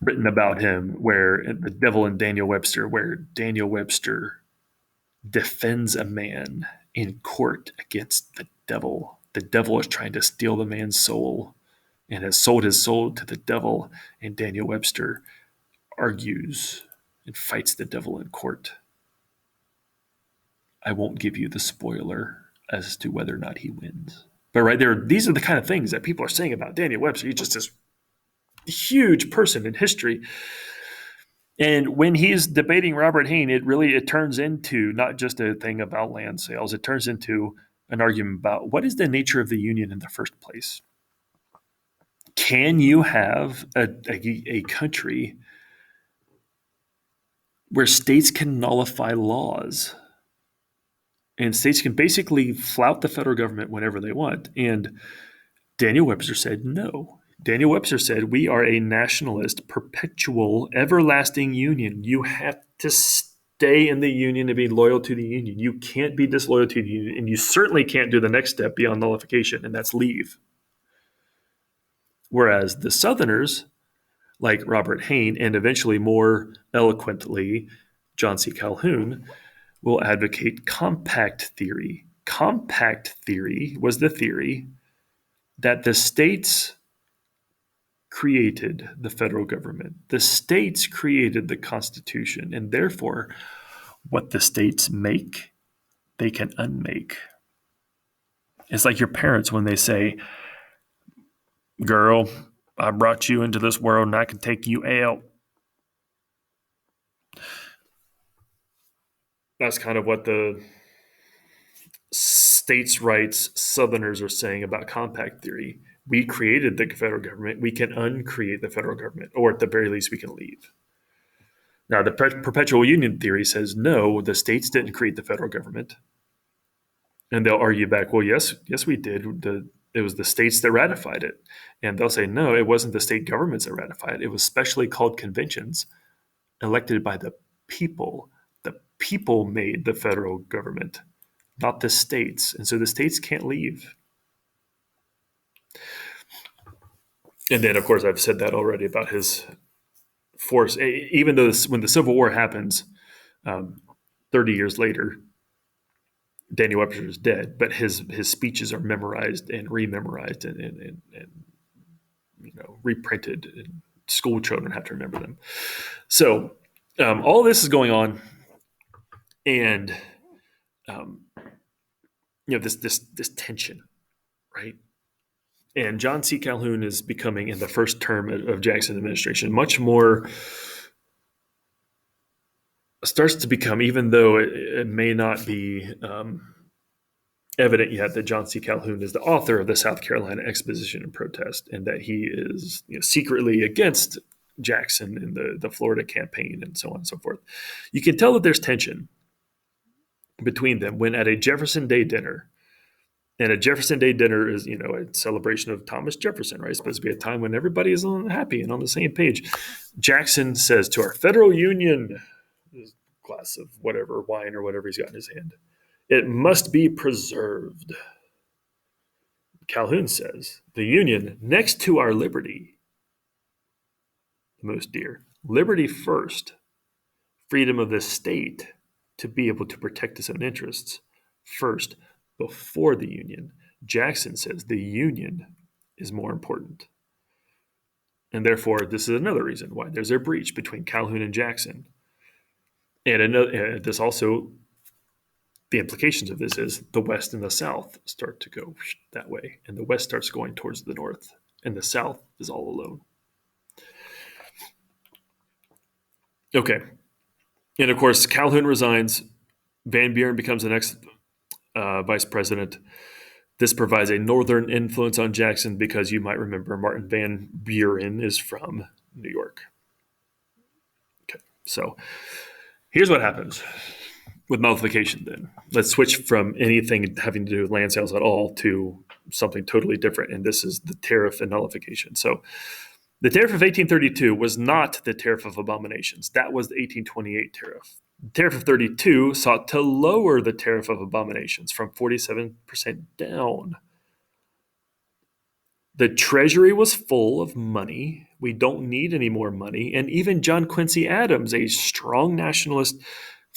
written about him where The Devil and Daniel Webster, where Daniel Webster defends a man in court against the devil. The devil is trying to steal the man's soul and has sold his soul to the devil. And Daniel Webster argues and fights the devil in court. I won't give you the spoiler as to whether or not he wins. But right there, these are the kind of things that people are saying about Daniel Webster. He's just this huge person in history. And when he's debating Robert Hayne, it turns into not just a thing about land sales. It turns into an argument about what is the nature of the Union in the first place. Can you have a country where states can nullify laws? And states can basically flout the federal government whenever they want. And Daniel Webster said no. Daniel Webster said, we are a nationalist, perpetual, everlasting union. You have to stay in the union and be loyal to the union. You can't be disloyal to the union. And you certainly can't do the next step beyond nullification, and that's leave. Whereas the Southerners, like Robert Hayne, and eventually more eloquently John C. Calhoun, will advocate compact theory. Compact theory was the theory that the states created the federal government. The states created the Constitution, and therefore, what the states make, they can unmake. It's like your parents when they say, girl, I brought you into this world and I can take you out. That's kind of what the states' rights Southerners are saying about compact theory. We created the federal government. We can uncreate the federal government, or at the very least, we can leave. Now, the perpetual union theory says, no, the states didn't create the federal government. And they'll argue back, well, yes, we did. It was the states that ratified it. And they'll say, no, it wasn't the state governments that ratified it. It was specially called conventions elected by the people. The people made the federal government, not the states. And so the states can't leave. And then, of course, I've said that already about his force. Even though when the Civil War happens, 30 years later, Daniel Webster is dead, but his speeches are memorized and rememorized and reprinted, and school children have to remember them. So all this is going on, and this tension, right? And John C. Calhoun is becoming, in the first term of Jackson's administration, much more starts to become, even though it may not be evident yet, that John C. Calhoun is the author of the South Carolina Exposition and Protest, and that he is secretly against Jackson in the Florida campaign and so on and so forth. You can tell that there's tension between them when at a Jefferson Day dinner, and a Jefferson Day dinner is, a celebration of Thomas Jefferson, right? It's supposed to be a time when everybody is happy and on the same page. Jackson says to our federal union, this glass of whatever, wine or whatever he's got in his hand, it must be preserved. Calhoun says, the union next to our liberty, the most dear, liberty first, freedom of the state to be able to protect its own interests first, before the union. Jackson says the union is more important. And therefore, this is another reason why there's a breach between Calhoun and Jackson. And this also, the implications of this is the West and the South start to go that way. And the West starts going towards the North. And the South is all alone. Okay. And of course, Calhoun resigns. Van Buren becomes the next vice president. This provides a northern influence on Jackson because you might remember Martin Van Buren is from New York. Okay, so here's what happens with nullification then. Let's switch from anything having to do with land sales at all to something totally different, and this is the tariff and nullification. So the tariff of 1832 was not the tariff of abominations. That was the 1828 tariff. The tariff of 32 sought to lower the tariff of abominations from 47% down. The Treasury was full of money. We don't need any more money. And even John Quincy Adams, a strong nationalist,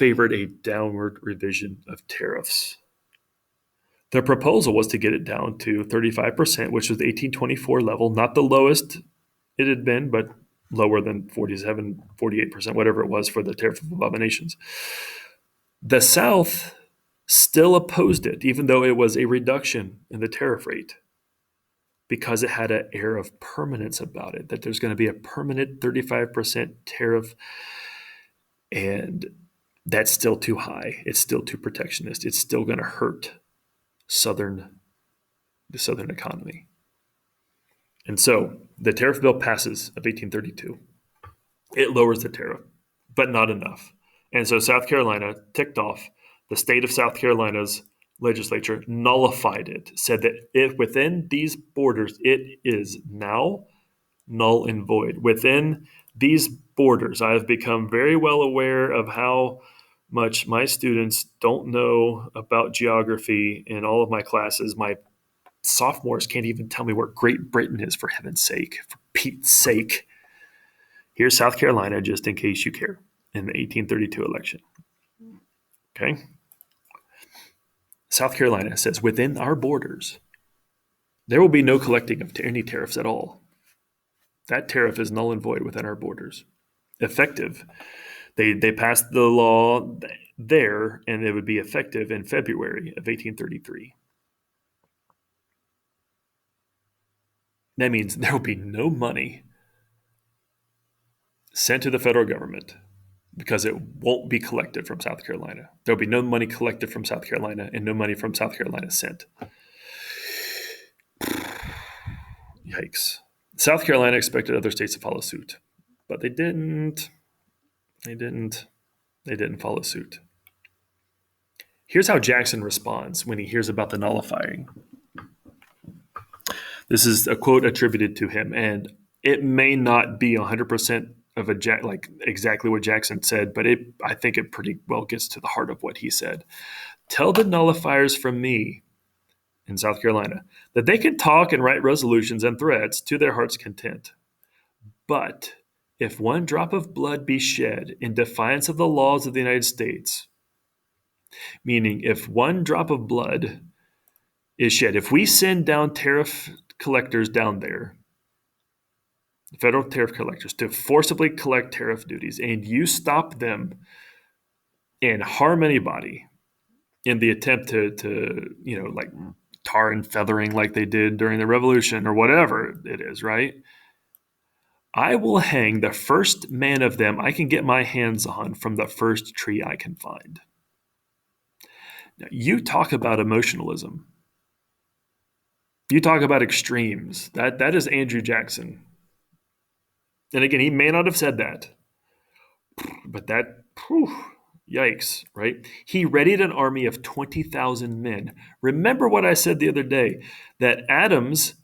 favored a downward revision of tariffs. The proposal was to get it down to 35%, which was the 1824 level, not the lowest it had been, but lower than 47, 48%, whatever it was for the tariff of abominations. The South still opposed it, even though it was a reduction in the tariff rate, because it had an air of permanence about it, that there's going to be a permanent 35% tariff, and that's still too high. It's still too protectionist. It's still going to hurt the Southern economy. And so the tariff bill passes of 1832. It lowers the tariff, but not enough. And so South Carolina ticked off. The state of South Carolina's legislature nullified it, said that if within these borders, it is now null and void. Within these borders, I have become very well aware of how much my students don't know about geography in all of my classes. My sophomores can't even tell me where Great Britain is, for heaven's sake, for Pete's sake. Here's South Carolina, just in case you care, in the 1832 election. Okay? South Carolina says within our borders, there will be no collecting of any tariffs at all. That tariff is null and void within our borders. Effective. They passed the law there, and it would be effective in February of 1833. That means there will be no money sent to the federal government because it won't be collected from South Carolina. There will be no money collected from South Carolina and no money from South Carolina sent. Yikes. South Carolina expected other states to follow suit, but they didn't. They didn't follow suit. Here's how Jackson responds when he hears about the nullifying. This is a quote attributed to him, and it may not be 100% of like exactly what Jackson said, but I think it pretty well gets to the heart of what he said. Tell the nullifiers from me in South Carolina that they can talk and write resolutions and threats to their heart's content. But if one drop of blood be shed in defiance of the laws of the United States, meaning if one drop of blood is shed, if we send down tariff collectors down there, federal tariff collectors, to forcibly collect tariff duties, and you stop them and harm anybody in the attempt to like tar and feathering like they did during the Revolution or whatever it is, right? I will hang the first man of them I can get my hands on from the first tree I can find. Now, you talk about emotionalism. You talk about extremes. That is Andrew Jackson. And again, he may not have said that, but yikes, right? He readied an army of 20,000 men. Remember what I said the other day, that Adams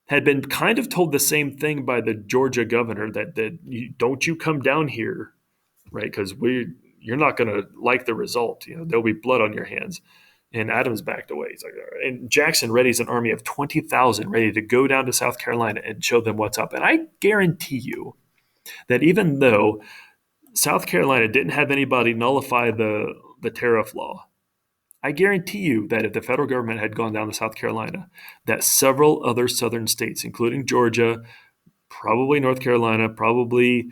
had been kind of told the same thing by the Georgia governor that don't you come down here, right? Because you're not going to like the result. There'll be blood on your hands. And Adams backed away. He's like, all right. And Jackson readies an army of 20,000 ready to go down to South Carolina and show them what's up. And I guarantee you that even though South Carolina didn't have anybody nullify the tariff law, I guarantee you that if the federal government had gone down to South Carolina, that several other southern states, including Georgia, probably North Carolina, probably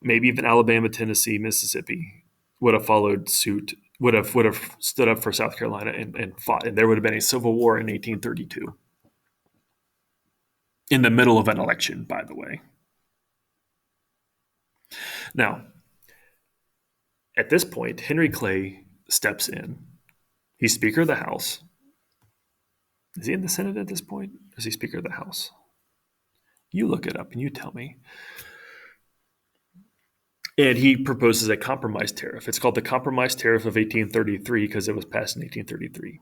maybe even Alabama, Tennessee, Mississippi, would have followed suit, would have stood up for South Carolina and fought. And there would have been a civil war in 1832. In the middle of an election, by the way. Now, at this point, Henry Clay steps in. He's Speaker of the House. Is he in the Senate at this point? Or is he Speaker of the House? You look it up and you tell me. And he proposes a compromise tariff. It's called the Compromise Tariff of 1833 because it was passed in 1833.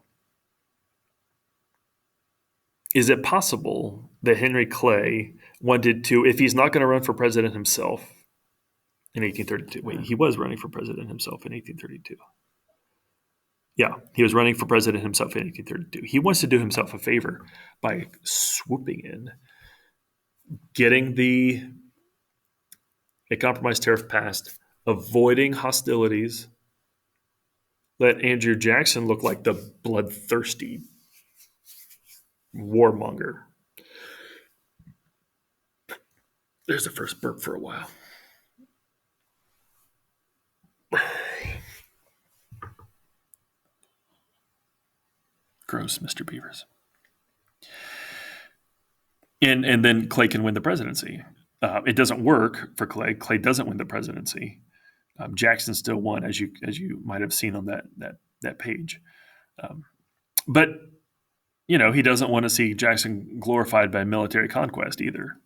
Is it possible that Henry Clay wanted to, if he's not going to run for president himself in 1832, wait, he was running for president himself in 1832. Yeah, he was running for president himself in 1832. He wants to do himself a favor by swooping in, getting a compromise tariff passed, avoiding hostilities, let Andrew Jackson look like the bloodthirsty warmonger. There's the first burp for a while. Gross, Mr. Beavers. And then Clay can win the presidency. It doesn't work for Clay. Clay doesn't win the presidency. Jackson still won, as you might have seen on that page. But he doesn't want to see Jackson glorified by military conquest either.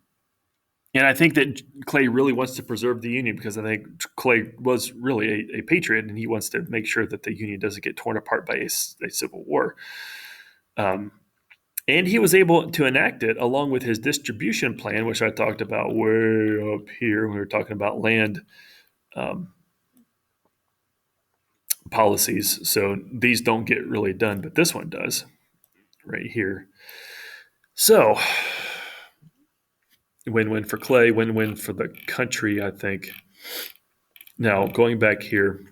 And I think that Clay really wants to preserve the Union because I think Clay was really a patriot, and he wants to make sure that the Union doesn't get torn apart by a civil war. And he was able to enact it along with his distribution plan, which I talked about way up here when we were talking about land policies. So these don't get really done, but this one does right here. So win-win for Clay, win-win for the country, I think. Now, going back here,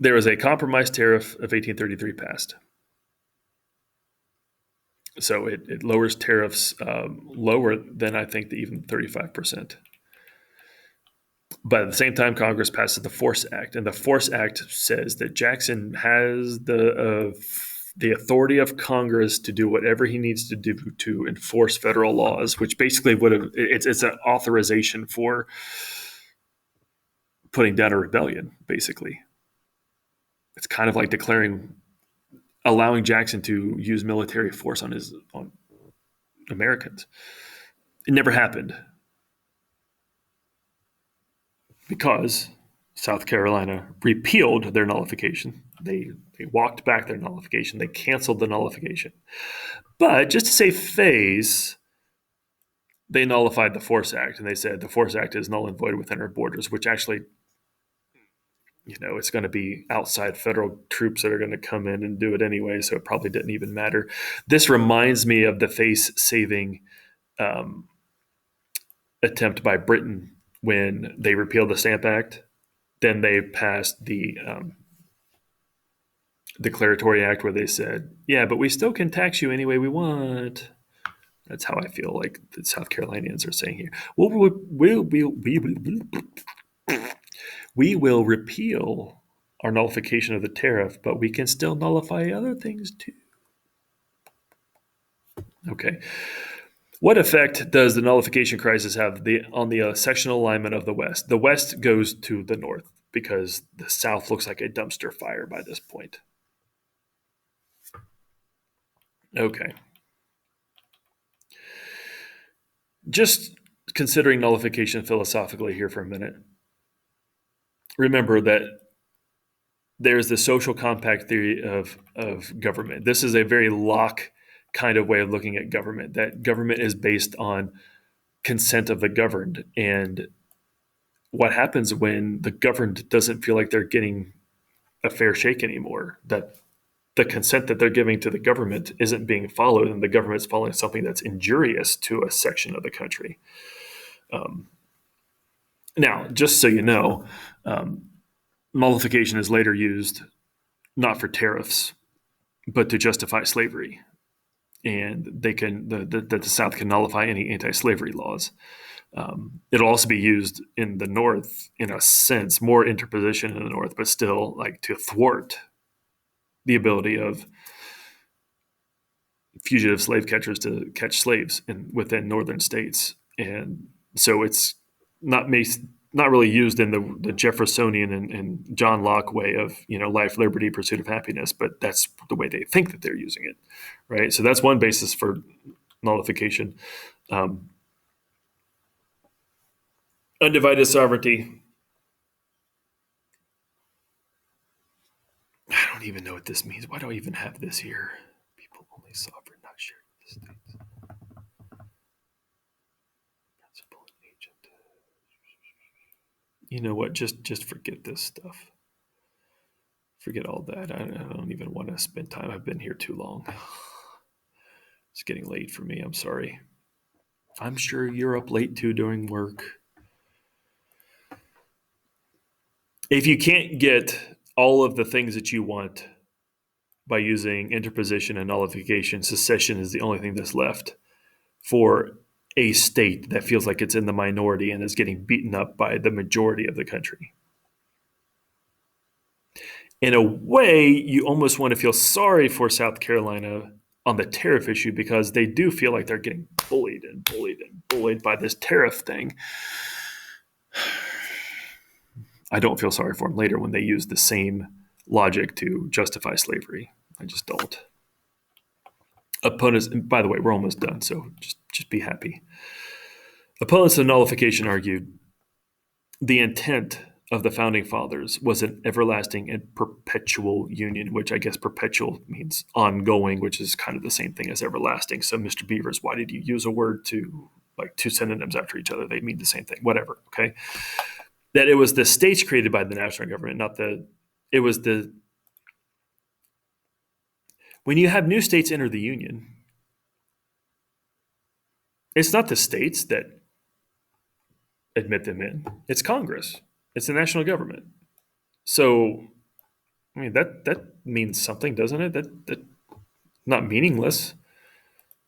there was a compromise tariff of 1833 passed. So it lowers tariffs lower than I think even 35%. But at the same time, Congress passes the Force Act, and the Force Act says that Jackson has the authority of Congress to do whatever he needs to do to enforce federal laws, which basically it's an authorization for putting down a rebellion, basically. It's kind of like allowing Jackson to use military force on Americans. It never happened because South Carolina repealed their nullification. They walked back their nullification. They canceled the nullification. But just to save face, they nullified the Force Act, and they said the Force Act is null and void within our borders, which actually, it's going to be outside federal troops that are going to come in and do it anyway, so it probably didn't even matter. This reminds me of the face-saving attempt by Britain when they repealed the Stamp Act. Then they passed the Declaratory Act where they said, yeah, but we still can tax you any way we want. That's how I feel like the South Carolinians are saying here. We will repeal our nullification of the tariff, but we can still nullify other things too. Okay. What effect does the nullification crisis have on the sectional alignment of the West? The West goes to the North because the South looks like a dumpster fire by this point. Okay. Just considering nullification philosophically here for a minute. Remember that there's the social compact theory of government. This is a very Locke kind of way of looking at government, that government is based on consent of the governed. And what happens when the governed doesn't feel like they're getting a fair shake anymore, that the consent that they're giving to the government isn't being followed, and the government's following something that's injurious to a section of the country. Now, just so you know, nullification is later used not for tariffs, but to justify slavery. And the South can nullify any anti-slavery laws. It'll also be used in the North in a sense, more interposition in the North, but still like to thwart the ability of fugitive slave catchers to catch slaves within northern states. And so it's not really used in the Jeffersonian and John Locke way of life, liberty, pursuit of happiness, but that's the way they think that they're using it, right? So that's one basis for nullification. Undivided sovereignty. I don't even know what this means. Why do I even have this here? People only sovereign, not shared with the states. Principal and agent. You know what? Just forget this stuff. Forget all that. I don't even want to spend time. I've been here too long. It's getting late for me. I'm sorry. I'm sure you're up late too doing work. If you can't get all of the things that you want by using interposition and nullification, secession is the only thing that's left for a state that feels like it's in the minority and is getting beaten up by the majority of the country. In a way, you almost want to feel sorry for South Carolina on the tariff issue because they do feel like they're getting bullied and bullied and bullied by this tariff thing. I don't feel sorry for them later when they use the same logic to justify slavery. I just don't. Opponents, by the way, we're almost done, so just be happy. Opponents of nullification argued the intent of the founding fathers was an everlasting and perpetual union, which I guess perpetual means ongoing, which is kind of the same thing as everlasting. So, Mr. Beavers, why did you use a word to like two synonyms after each other? They mean the same thing, whatever. Okay. That it was the states created by the national government, not the, it was the, when you have new states enter the union, it's not the states that admit them in, it's Congress, it's the national government. So, I mean, that means something, doesn't it? That not meaningless.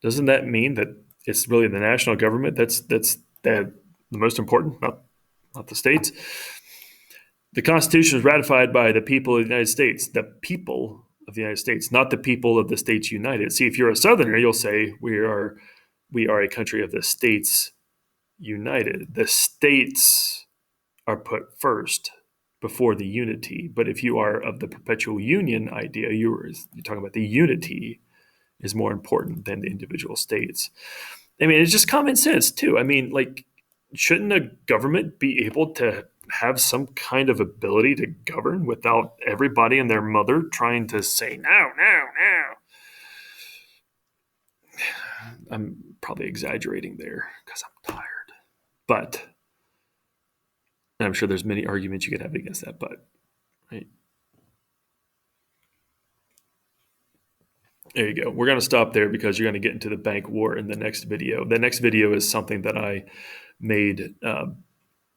Doesn't that mean that it's really the national government that's the most important, not the states? The Constitution was ratified by the people of the United States. The people of the United States, not the people of the states united. See, if you're a Southerner, you'll say we are a country of the states united. The states are put first before the unity. But if you are of the perpetual union idea, you're talking about the unity is more important than the individual states. I mean, it's just common sense too. I mean, like, shouldn't a government be able to have some kind of ability to govern without everybody and their mother trying to say no, no, no? I'm probably exaggerating there because I'm tired, but I'm sure there's many arguments you could have against that. But right, there you go. We're going to stop there because you're going to get into the bank war in the next video. The next video is something that I made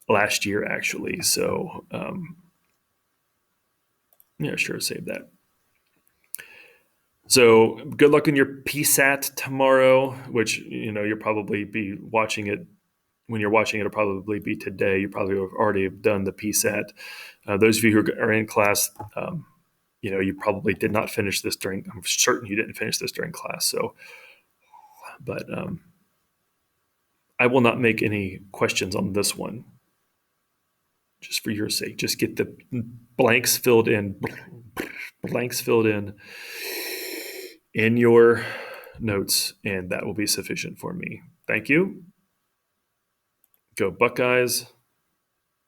last year, actually. So, yeah, sure, save that. So, good luck in your PSAT tomorrow, which you'll probably be watching it. When you're watching it, it'll probably be today. You probably already have done the PSAT. Those of you who are in class, you probably did not finish this during. I'm certain you didn't finish this during class. So, but I will not make any questions on this one, just for your sake. Just get the blanks filled in, in your notes, and that will be sufficient for me. Thank you. Go Buckeyes.